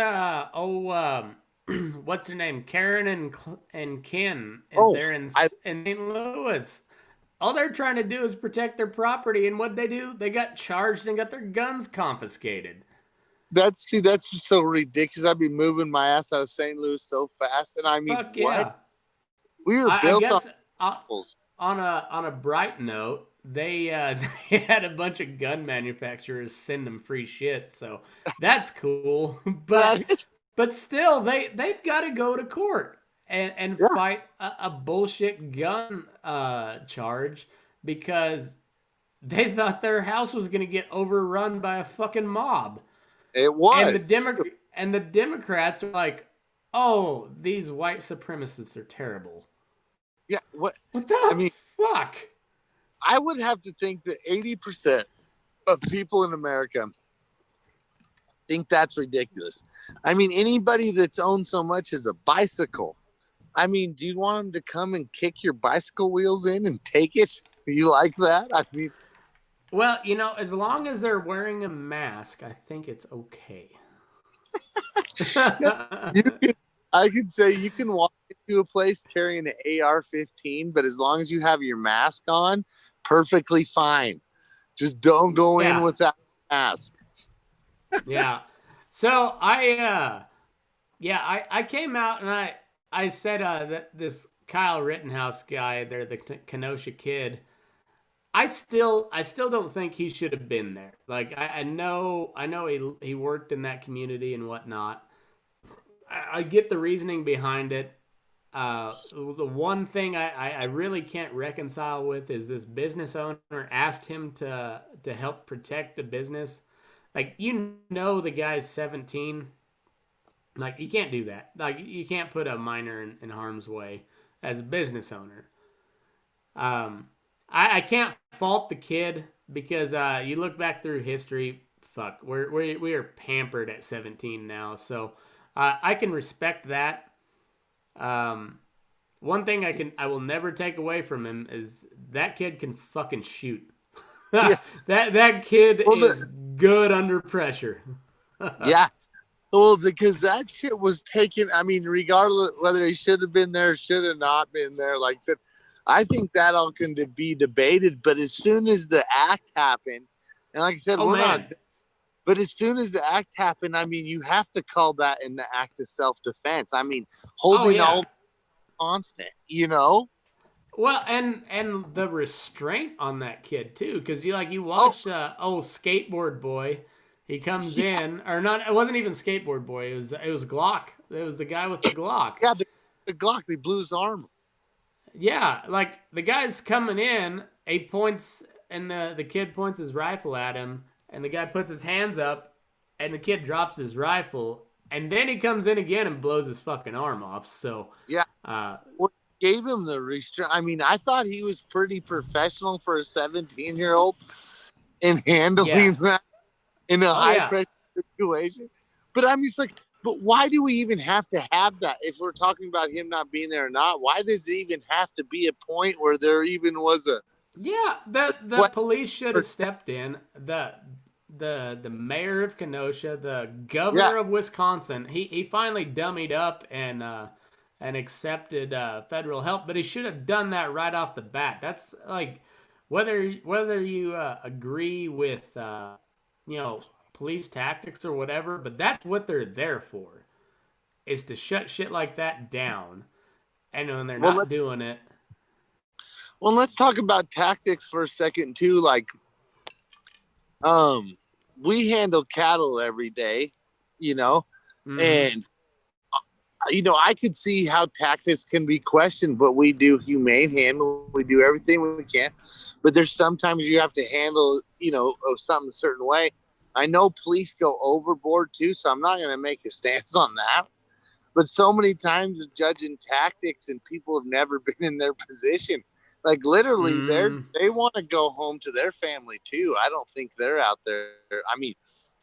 what's her name, Karen and Ken, and Oh, they're I in St. Louis. All they're trying to do is protect their property, and what they do, they got charged and got their guns confiscated. that's just so ridiculous. I'd be moving my ass out of St. Louis so fast, and I mean, Fuck what? yeah. We were I built on guess apples. on a bright note, they had a bunch of gun manufacturers send them free shit, so that's cool. but That is, but still, they've got to go to court and yeah, fight a bullshit gun charge because they thought their house was going to get overrun by a fucking mob, it and the was. Democrats are like, oh, these white supremacists are terrible. Yeah, what? What I the mean, fuck? I would have to think that 80% of people in America think that's ridiculous. I mean, anybody that's owned so much as a bicycle. I mean, do you want them to come and kick your bicycle wheels in and take it? You like that? I mean, Well, as long as they're wearing a mask, I think it's okay. yeah, you can. I can say you can walk into a place carrying an AR-15, but as long as you have your mask on, perfectly fine. Just don't go in Yeah, without a mask. yeah. So I came out and I said that this Kyle Rittenhouse guy, they're the Kenosha kid. I still don't think he should have been there. Like I know he worked in that community and whatnot. I get the reasoning behind it. The one thing I really can't reconcile with is this business owner asked him to help protect the business. Like the guy's 17. Like you can't do that. Like you can't put a minor in harm's way as a business owner. I can't fault the kid because you look back through history. Fuck, we are pampered at 17 now, so I can respect that. Um, One thing I will never take away from him is that kid can fucking shoot. Yeah. That kid Well, is good under pressure. yeah. Well, because that shit was taken. I mean, regardless whether he should have been there, should have not been there. Like I said, I think that all can be debated. But as soon as the act happened, and like I said, Oh we're not. man. But as soon as the act happened, I mean, you have to call that in the act of self-defense. I mean, Oh holding yeah. all constant, you know? Well, and the restraint on that kid too, because you Oh, watch old skateboard boy. He comes yeah, in, or not? It wasn't even skateboard boy. It was Glock. It was the guy with the Glock. yeah, the Glock, they blew his arm. Yeah, like the guy's coming in. He points, and the kid points his rifle at him, and the guy puts his hands up, and the kid drops his rifle, and then he comes in again and blows his fucking arm off. So, Yeah. uh, What gave him the restraint? I mean, I thought he was pretty professional for a 17-year-old in yeah. handling that in a Oh high yeah. pressure situation. But I'm just like, but why do we even have to have that? If we're talking about him not being there or not, why does it even have to be a point where there even was a Yeah, the what? police should have stepped in. The mayor of Kenosha, the Yeah, governor of Wisconsin, he finally dummied up and accepted federal help, but he should have done that right off the bat. That's like whether you agree with you know, police tactics or whatever, but that's what they're there for, is to shut shit like that down. And when they're Well, not doing it, let's talk about tactics for a second too. Like, we handle cattle every day, you know, mm-hmm. and I could see how tactics can be questioned, but we do humane handle. We do everything we can, but there's sometimes you have to handle, of something a certain way. I know police go overboard too, so I'm not going to make a stance on that. But so many times judging tactics and people have never been in their position. Like literally, they want to go home to their family too. I don't think they're out there. I mean,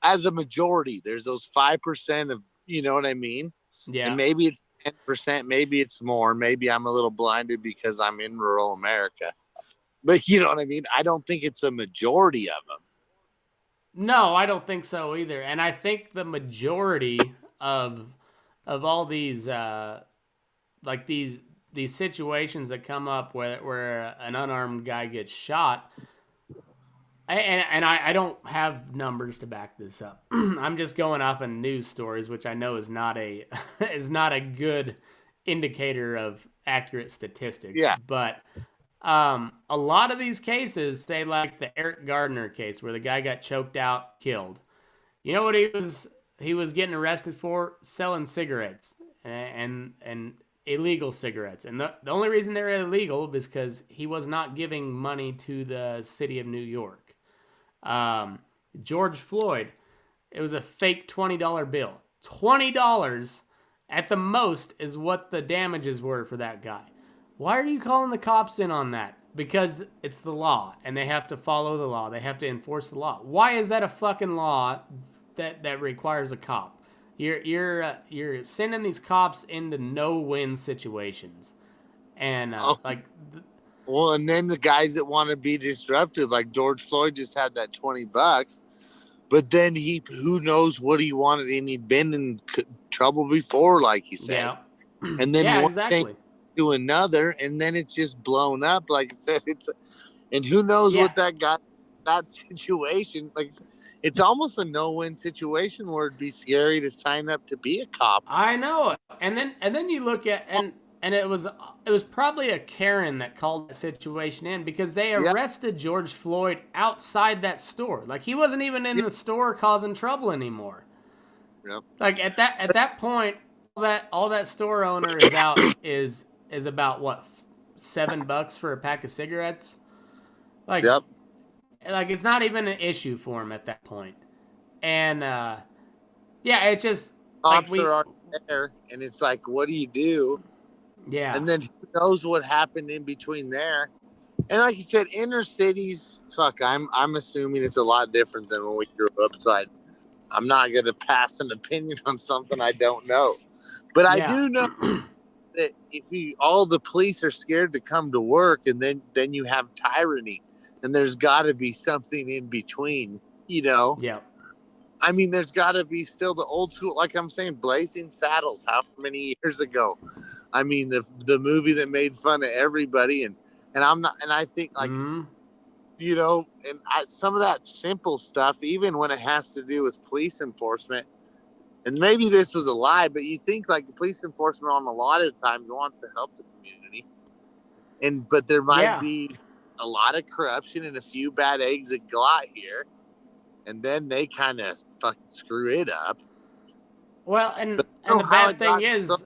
as a majority, there's those 5% of, you know what I mean? And Yeah. maybe it's 10%, maybe it's more. Maybe I'm a little blinded because I'm in rural America. But you know what I mean? I don't think it's a majority of them. No, I don't think so either. And I think the majority of all these like these situations that come up where an unarmed guy gets shot, and I don't have numbers to back this up. I'm just going off of news stories, which I know is not a is not a good indicator of accurate statistics. Yeah. But a lot of these cases, say like the Eric Gardner case, where the guy got choked out, killed. You know what he was getting arrested for? Selling cigarettes and illegal cigarettes. And the only reason they're illegal is because he was not giving money to the city of New York. Um, George Floyd, it was a fake $20 bill. $20 at the most is what the damages were for that guy. Why are you calling the cops in on that? Because it's the law and they have to follow the law. They have to enforce the law. Why is that a fucking law that requires a cop? You're sending these cops into no-win situations. And Oh, like well, and then the guys that want to be disruptive, like George Floyd just had that $20, but then who knows what he wanted, and he'd been in trouble before, like he said. yeah. And then Yeah, one thing exactly. to another, and then it's just blown up. Like I said, and who knows Yeah. what that situation, like it's almost a no-win situation where it'd be scary to sign up to be a cop. I know. And then you look at and it was probably a Karen that called that situation in because they Yeah, arrested George Floyd outside that store. Like he wasn't even in yeah, the store causing trouble anymore. yeah. Like at that point, all that store owner is out is about what, $7 for a pack of cigarettes. Like Yep. like it's not even an issue for him at that point. And yeah, it just like Cops are we already there, and it's like, what do you do? yeah. And then who knows what happened in between there? And like you said, inner cities, fuck, I'm assuming it's a lot different than when we grew up. So I'm not gonna pass an opinion on something I don't know. But I Yeah. do know that if all the police are scared to come to work, and then you have tyranny, and there's got to be something in between, you know. Yeah. I mean, there's got to be still the old school, like I'm saying, Blazing Saddles. How many years ago? I mean, the movie that made fun of everybody, and I'm not, and I think like, Mm, some of that simple stuff, even when it has to do with police enforcement. And maybe this was a lie, but you think like the police enforcement on a lot of times wants to help the community, but there might yeah. be a lot of corruption and a few bad eggs that got here, and then they kind of fucking screw it up. Well, But I and don't the know how bad it thing got so.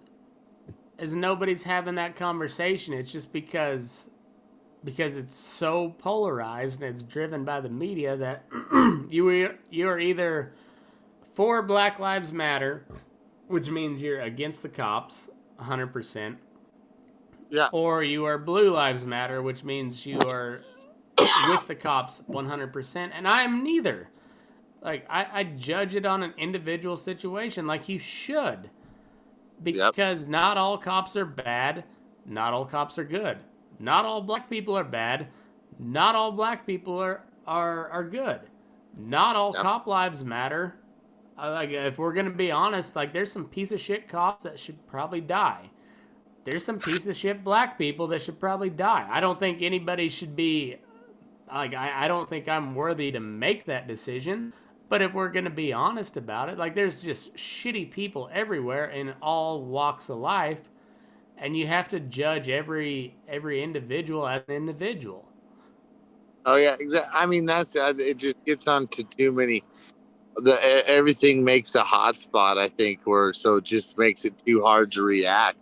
is nobody's having that conversation. It's just because it's so polarized and it's driven by the media that you are either for Black Lives Matter, which means you're against the cops 100%, Yeah, or you are Blue Lives Matter, which means you are with the cops 100%, and I am neither. Like I judge it on an individual situation, like you should, yep, because not all cops are bad, not all cops are good, not all black people are bad, not all black people are good, not all yep, cop lives matter. Like if we're gonna be honest, like there's some piece of shit cops that should probably die. there's some piece of shit black people that should probably die. I don't think anybody should be like I don't think I'm worthy to make that decision. But if we're gonna be honest about it, like there's just shitty people everywhere in all walks of life, and you have to judge every individual as an individual. Oh yeah, exactly. I mean, that's it. Just gets on to too many. Everything makes a hot spot. I think, where so it just makes it too hard to react.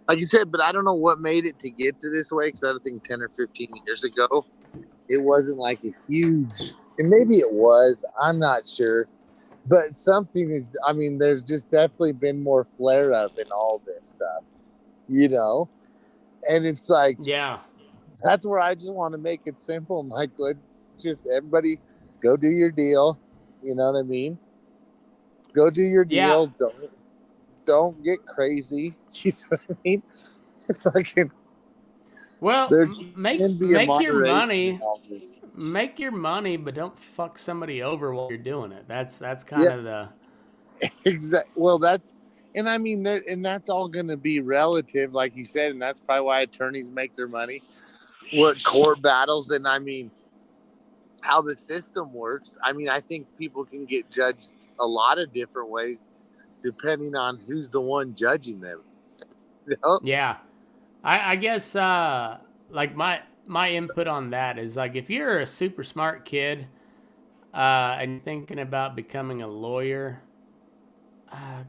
Like you said, but I don't know what made it to get to this way. Because I think 10 or 15 years ago, it wasn't like a huge. And maybe it was. I'm not sure. But something is. I mean, there's just definitely been more flare up in all this stuff. You know, and it's like Yeah, that's where I just want to make it simple. I'm like, let just everybody go do your deal. You know what I mean? Go do your yeah. deal. Don't get crazy. You know what I mean? Fucking Well, there can be a make your moderation in money, all this. make your money, but don't fuck somebody over while you're doing it. That's kind Yeah, of the exactly. Well, that's and I mean and that's all going to be relative, like you said, and that's probably why attorneys make their money. What court battles, and I mean how the system works. I mean, I think people can get judged a lot of different ways depending on who's the one judging them. You know? yeah. I guess like my input on that is like if you're a super smart kid and you're thinking about becoming a lawyer,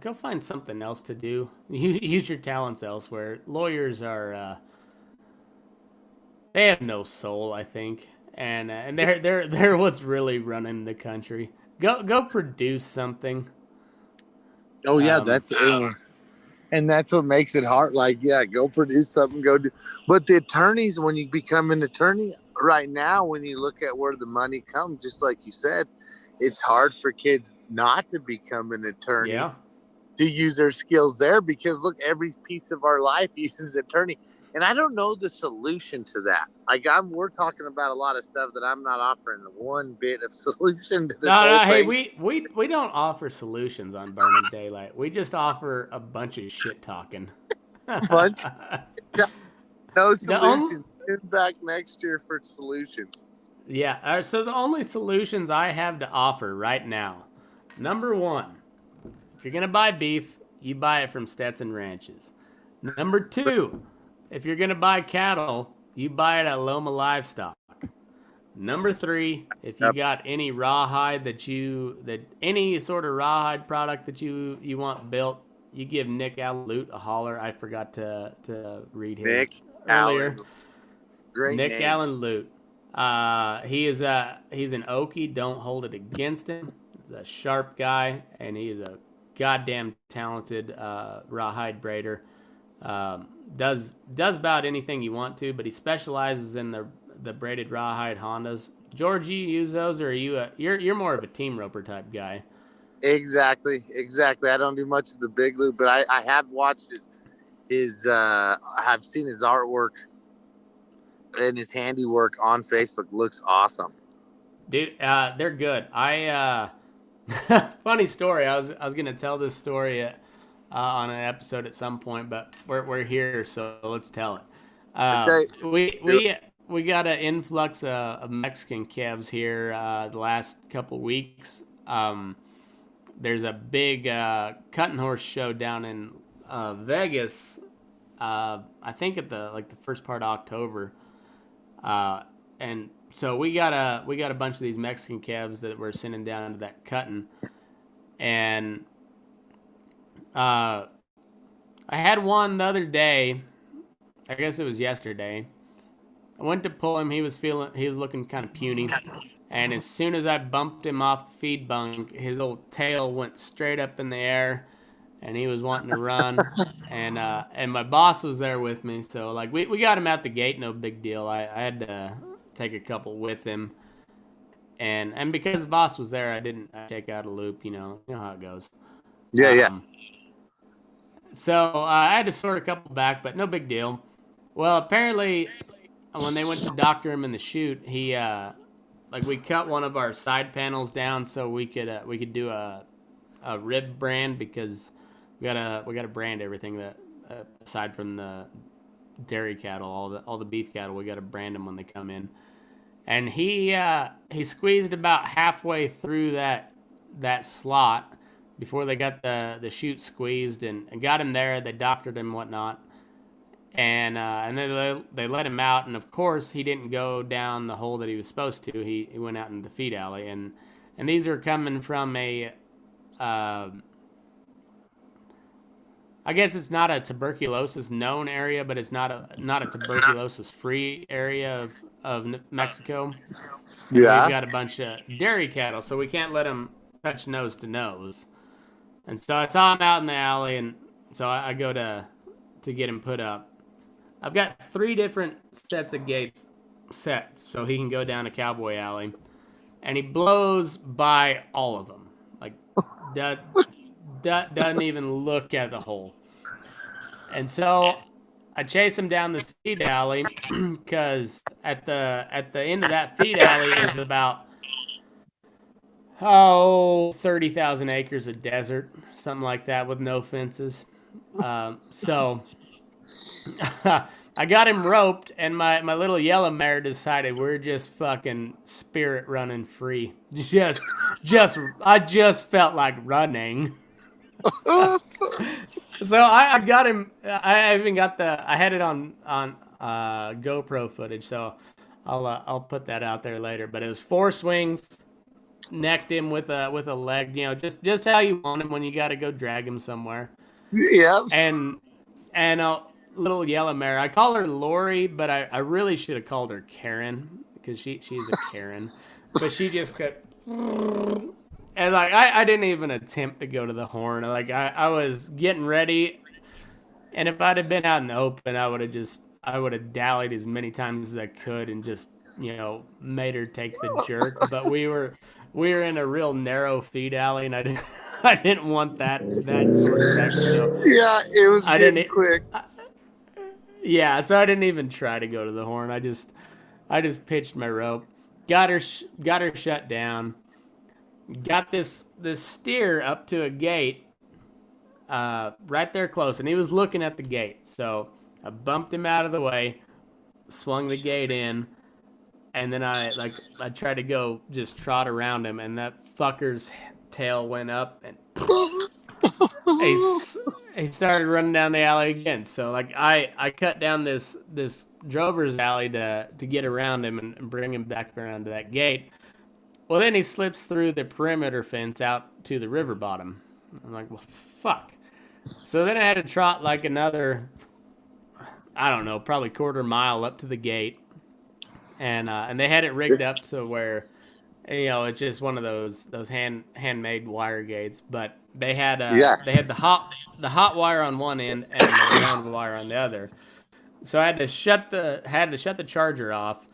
go find something else to do. Use your talents elsewhere. Lawyers are they have no soul, I think, and they're what's really running the country. Go produce something. Oh yeah, Um, that's and that's what makes it hard. Like, yeah, go produce something, go do. But the attorneys, when you become an attorney, right now, when you look at where the money comes, just like you said, it's hard for kids not to become an attorney yeah. to use their skills there because look, every piece of our life uses attorney. And I don't know the solution to that. Like we're talking about a lot of stuff that I'm not offering one bit of solution to this No, whole no, hey, thing. we don't offer solutions on Burning Daylight. We just offer a bunch of shit talking. Bunch, no the only solution. Tune back next year for solutions. Yeah, so the only solutions I have to offer right now. Number one, if you're gonna buy beef, you buy it from Stetson Ranches. Number two, if you're gonna buy cattle, you buy it at Loma Livestock. Number three, if you Yep. got any rawhide that any sort of rawhide product that you want built, you give Nick Allen Loot a holler. I forgot to read his Nick earlier. Allen. Great Nick name. Allen Loot. He's an Okie. Don't hold it against him. He's a sharp guy, and he is a goddamn talented rawhide braider. Does about anything you want to, but he specializes in the braided rawhide Hondas. George, you use those, or are you're more of a team roper type guy? Exactly. Exactly. I don't do much of the big loop, but I have watched his I have seen his artwork and his handiwork on Facebook. Looks awesome. Dude, they're good. Funny story. I was gonna tell this story on an episode at some point, but we're here, so let's tell it. Okay. We Do it. we we got an influx of Mexican Kevs here the last couple weeks. There's a big cutting horse show down in Vegas. I think at the first part of October, and so we got a bunch of these Mexican calves that we're sending down to that cutting, and uh, I had one the other day. I guess it was yesterday. I went to pull him. He was looking kind of puny, and as soon as I bumped him off the feed bunk, his old tail went straight up in the air, and he was wanting to run. And my boss was there with me, so like we got him out the gate, no big deal. I had to take a couple with him, and because the boss was there, I didn't take out a loop. You know how it goes. Yeah, yeah. Um, so I had to sort a couple back, but no big deal. Well, apparently when they went to doctor him in the chute, he like we cut one of our side panels down so we could do a rib brand because we gotta brand everything that aside from the dairy cattle, all the beef cattle. We got to brand them when they come in. And he squeezed about halfway through that slot before they got the chute squeezed and got him there. They doctored him and whatnot, and then they let him out. And of course, he didn't go down the hole that he was supposed to. He went out in the feed alley, and these are coming from a I guess it's not a tuberculosis known area, but it's not a tuberculosis free area of Mexico. And we've Yeah. got a bunch of dairy cattle, so we can't let them touch nose to nose. And so I saw him out in the alley, and so I go to get him put up. I've got 3 different sets of gates set, so he can go down a cowboy alley, and he blows by all of them. Like, doesn't even look at the hole. And so I chase him down this feed alley because at the end of that feed alley is about 30,000 acres of desert, something like that, with no fences. So I got him roped, and my little yellow mare decided we're just fucking spirit running free. I just felt like running. So I got him. I even got I had it on GoPro footage, so I'll put that out there later. But it was 4 swings, necked him with a leg. You know, just how you want him when you got to go drag him somewhere. Yep. And a little yellow mare. I call her Lori, but I really should have called her Karen because she's a Karen. But she just could. And like I didn't even attempt to go to the horn. Like I was getting ready, and if I'd have been out in the open, I would have dallied as many times as I could and just made her take the jerk. But we were in a real narrow feed alley, and I didn't want that sort of wreck. So yeah, it was getting quick. Yeah, so I didn't even try to go to the horn. I just pitched my rope, got her shut down. Got this steer up to a gate right there close, and he was looking at the gate. So I bumped him out of the way, swung the gate in, and then I tried to go just trot around him, and that fucker's tail went up, and he started running down the alley again. So like I cut down this drover's alley to get around him and bring him back around to that gate. Well, then he slips through the perimeter fence out to the river bottom. I'm like, well, fuck. So then I had to trot like another, I don't know, probably quarter mile up to the gate, and they had it rigged up to where, it's just one of those handmade wire gates. But they had the hot wire on one end and the ground wire on the other. So I had to shut the charger off,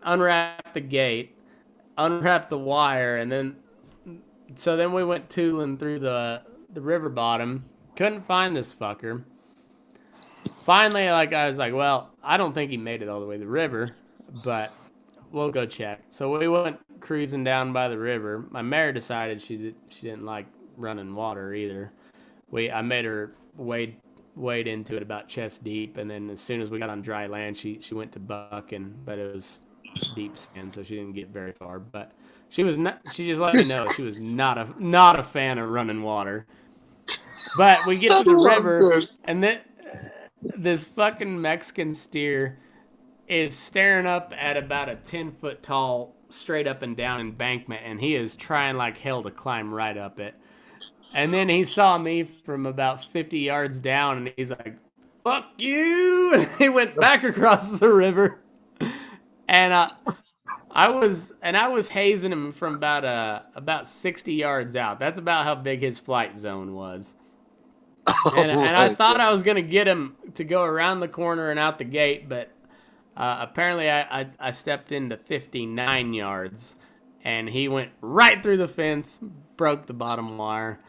unwrap the gate, unwrap the wire, and then we went tooling through the river bottom. Couldn't find this fucker. Finally, I was like, well, I don't think he made it all the way to the river, but we'll go check. So we went cruising down by the river. My mare decided she didn't like running water either. I made her wade into it about chest deep, and then as soon as we got on dry land, she went to bucking, but it was deep sand, so she didn't get very far. But she just let me know she was not a fan of running water. But we get to the river, and then this fucking Mexican steer is staring up at about a 10-foot tall straight up and down embankment, and he is trying like hell to climb right up it. And then he saw me from about 50 yards down, and he's like, fuck you. And he went back across the river. And I was hazing him from about 60 yards out. That's about how big his flight zone was. And I thought I was gonna get him to go around the corner and out the gate, but apparently I stepped into 59 yards, and he went right through the fence, broke the bottom wire,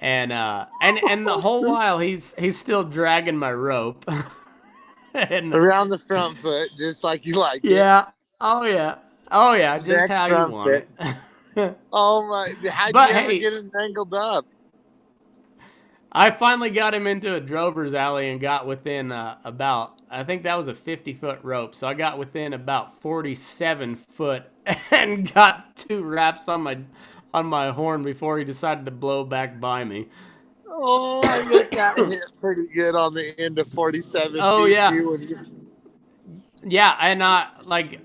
and the whole while he's still dragging my rope. And around the front foot, just like you like it. Oh yeah, just how you want it. Oh my! How'd you ever get it tangled up? I finally got him into a drover's alley and got within I think that was a 50-foot rope. So I got within about 47 foot and got 2 wraps on my horn before he decided to blow back by me. Oh, I bet that hit pretty good on the end of 47 Oh feet yeah, too. When you... yeah, and like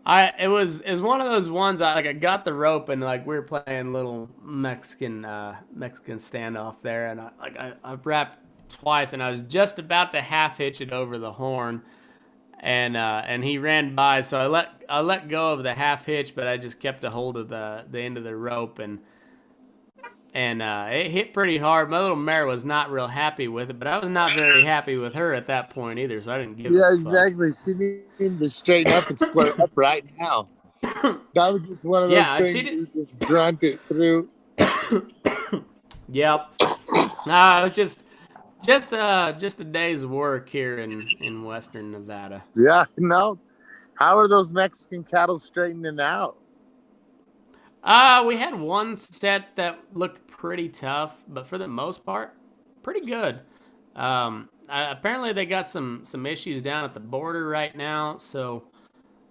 it was one of those ones I got the rope and like we were playing little Mexican standoff there and I wrapped twice and I was just about to half hitch it over the horn and he ran by so I let go of the half hitch but I just kept a hold of the end of the rope and it hit pretty hard. My little mare was not real happy with it, but I was not very happy with her at that point either, so I didn't give a Yeah, fuck. exactly. She needed to straighten up and split up right now. That was just one of those Yeah, things you just grunt it through. yep. No, it was just a day's work here in Western Nevada. Yeah, no. How are those Mexican cattle straightening out? We had one set that looked pretty tough, but for the most part, pretty good. Apparently they got some issues down at the border right now, so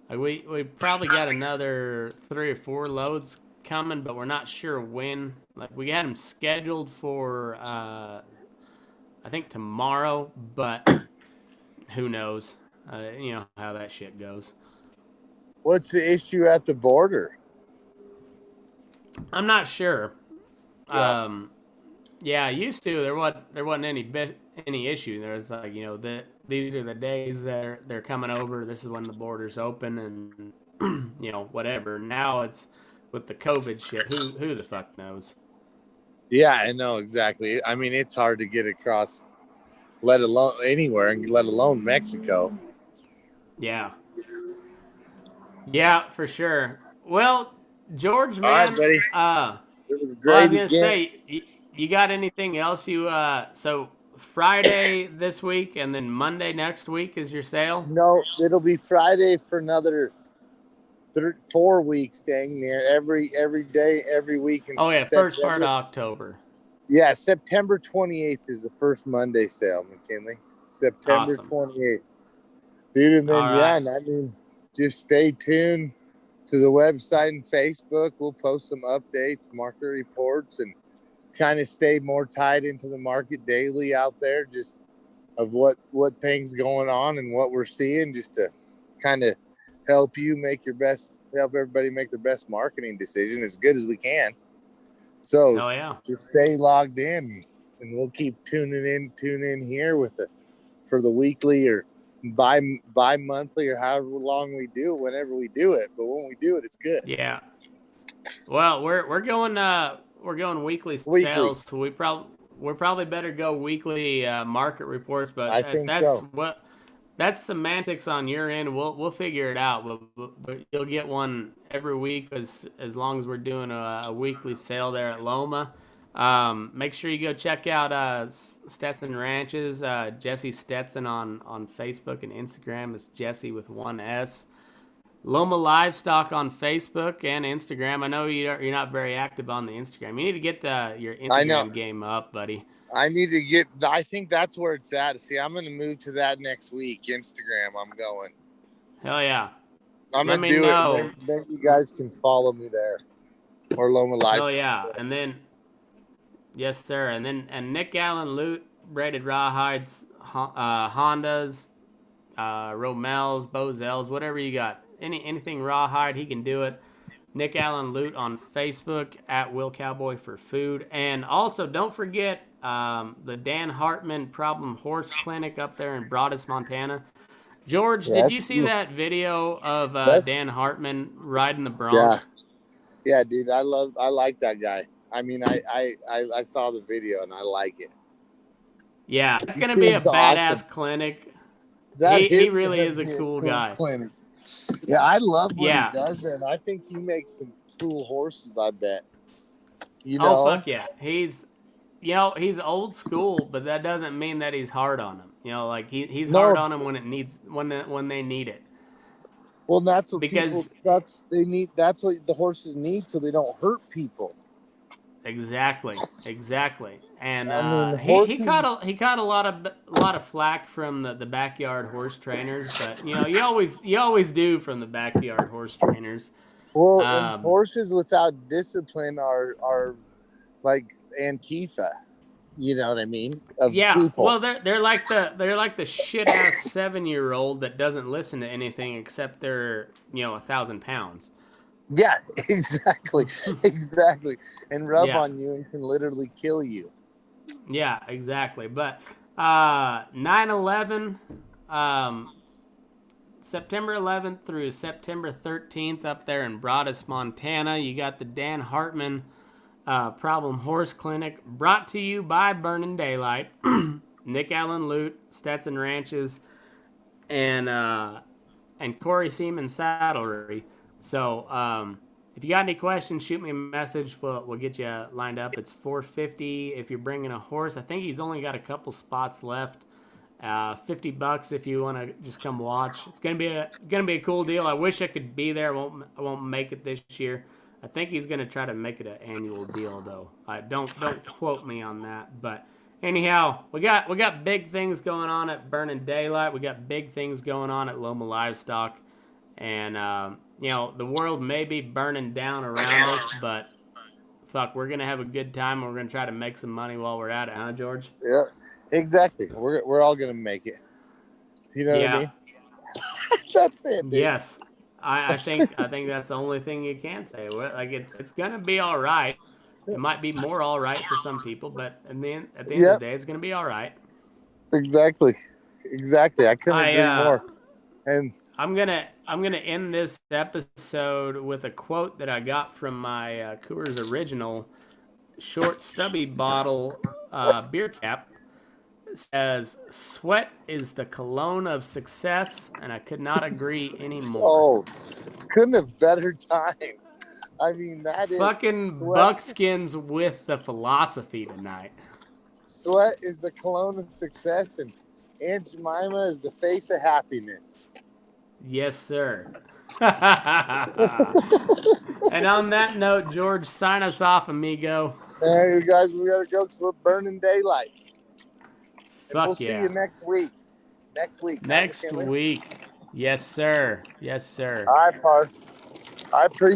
we probably got another 3 or 4 loads coming, but we're not sure when. Like we had them scheduled for I think tomorrow, but who knows? You know how that shit goes. What's the issue at the border? I'm not sure. Yeah. Um, yeah, I used to. There wasn't any issue. There was like these are the days they're coming over. This is when the borders open, and whatever. Now it's with the COVID shit. Who the fuck knows? Yeah, I know exactly. I mean, it's hard to get across, let alone anywhere, and let alone Mexico. Yeah, yeah, for sure. Well, George, All right, man. buddy. It was Well, I was great gonna again. say, you got anything else so Friday this week and then Monday next week is your sale? No, it'll be Friday for another 4 weeks. Dang near every day, every week in Oh yeah, first part of September. October. Yeah, September 28th is the first Monday sale, McKinley. September Awesome. 28th, dude. And then All right. I mean, just stay tuned to the website and Facebook. We'll post some updates, market reports, and kind of stay more tied into the market daily out there, just of what things going on and what we're seeing, just to kind of help everybody make their best marketing decision as good as we can. So Hell yeah. just stay logged in, and we'll keep tuning in here for the weekly or bi-monthly or however long we do it, whenever we do it. But when we do it, it's good. Yeah. Well, we're going weekly Weekly. sales, so we're probably better go weekly market reports, but I think that's so. that's semantics on your end. We'll figure it out, but you'll get one every week as long as we're doing a weekly sale there at Loma. Make sure you go check out Stetson Ranches. Jesse Stetson on Facebook and Instagram is Jesse with one S. Loma Livestock on Facebook and Instagram. I know you're not very active on the Instagram. You need to get your I know. Instagram game up, buddy. I need to get. I think that's where it's at. See, I'm going to move to that next week. Instagram. I'm going. Hell yeah. I'm Let going to me do it. know. Then you guys can follow me there. Or Loma Live. Hell yeah. And then, yes, sir. And Nick Allen Loot, braided rawhides, Hondas, Romels, Bozels, whatever you got. Anything rawhide, he can do it. Nick Allen Loot on Facebook at Will Cowboy for Food. And also, don't forget the Dan Hartman Problem Horse Clinic up there in Broadus, Montana. George, Yeah, did you see that video of that's Dan Hartman riding the yeah, bronc? yeah, dude. I like that guy. I mean, I saw the video and I like it. Yeah, it's He going to be a seems awesome. badass clinic. That He is really gonna is a be a cool cool guy. clinic. Yeah, I love what he Yeah. does, and I think he makes some cool horses. I bet. Oh, fuck yeah. He's old school, but that doesn't mean that he's hard on them. Like he's hard No, on them when they need it. well, that's what Because That's what the horses need, so they don't hurt people. Exactly. And I mean, he horses. caught a lot of flack from the backyard horse trainers, but you always do from the backyard horse trainers. Well, and Um, horses without discipline are like Antifa. You know what I mean? Of yeah, people. well they're like the shit ass 7-year-old that doesn't listen to anything except they're 1,000 pounds. Yeah, exactly, exactly, and rub Yeah, on you and can literally kill you. yeah, exactly. But 9/11, um, September 11th through September 13th up there in Broadus, Montana. You got the Dan Hartman Problem Horse Clinic brought to you by Burning Daylight, Nick Allen Lute, Stetson Ranches, and Corey Seaman Saddlery. So if you got any questions, shoot me a message. We'll get you lined up. It's $450 if you're bringing a horse. I think he's only got a couple spots left. $50 if you want to just come watch. It's gonna be a cool deal. I wish I could be there. I won't make it this year. I think he's gonna try to make it an annual deal though. Don't quote me on that. But anyhow, we got big things going on at Burning Daylight. We got big things going on at Loma Livestock, and the world may be burning down around us, but fuck, we're gonna have a good time. And we're gonna try to make some money while we're at it, huh, George? Yeah, exactly. We're all gonna make it. You know what I Yeah. mean? That's it, dude. Yes, I think that's the only thing you can say. Like it's gonna be all right. It might be more all right for some people, but at the end of Yep, the day, it's gonna be all right. exactly, exactly. I couldn't I agree more. And I'm gonna end this episode with a quote that I got from my Coors Original short stubby bottle beer cap. It says, "Sweat is the cologne of success," and I could not agree anymore. oh, couldn't have better time. I mean, that is Fucking sweat. buckskins with the philosophy tonight. Sweat is the cologne of success, and Aunt Jemima is the face of happiness. Yes, sir. And on that note, George, sign us off, amigo. Hey, you guys, we gotta go to a burning daylight, and we'll Fuck see you yeah. next week. Next week, huh, Next McKinley? week. Yes, sir. Yes, sir. All right, Par. I appreciate.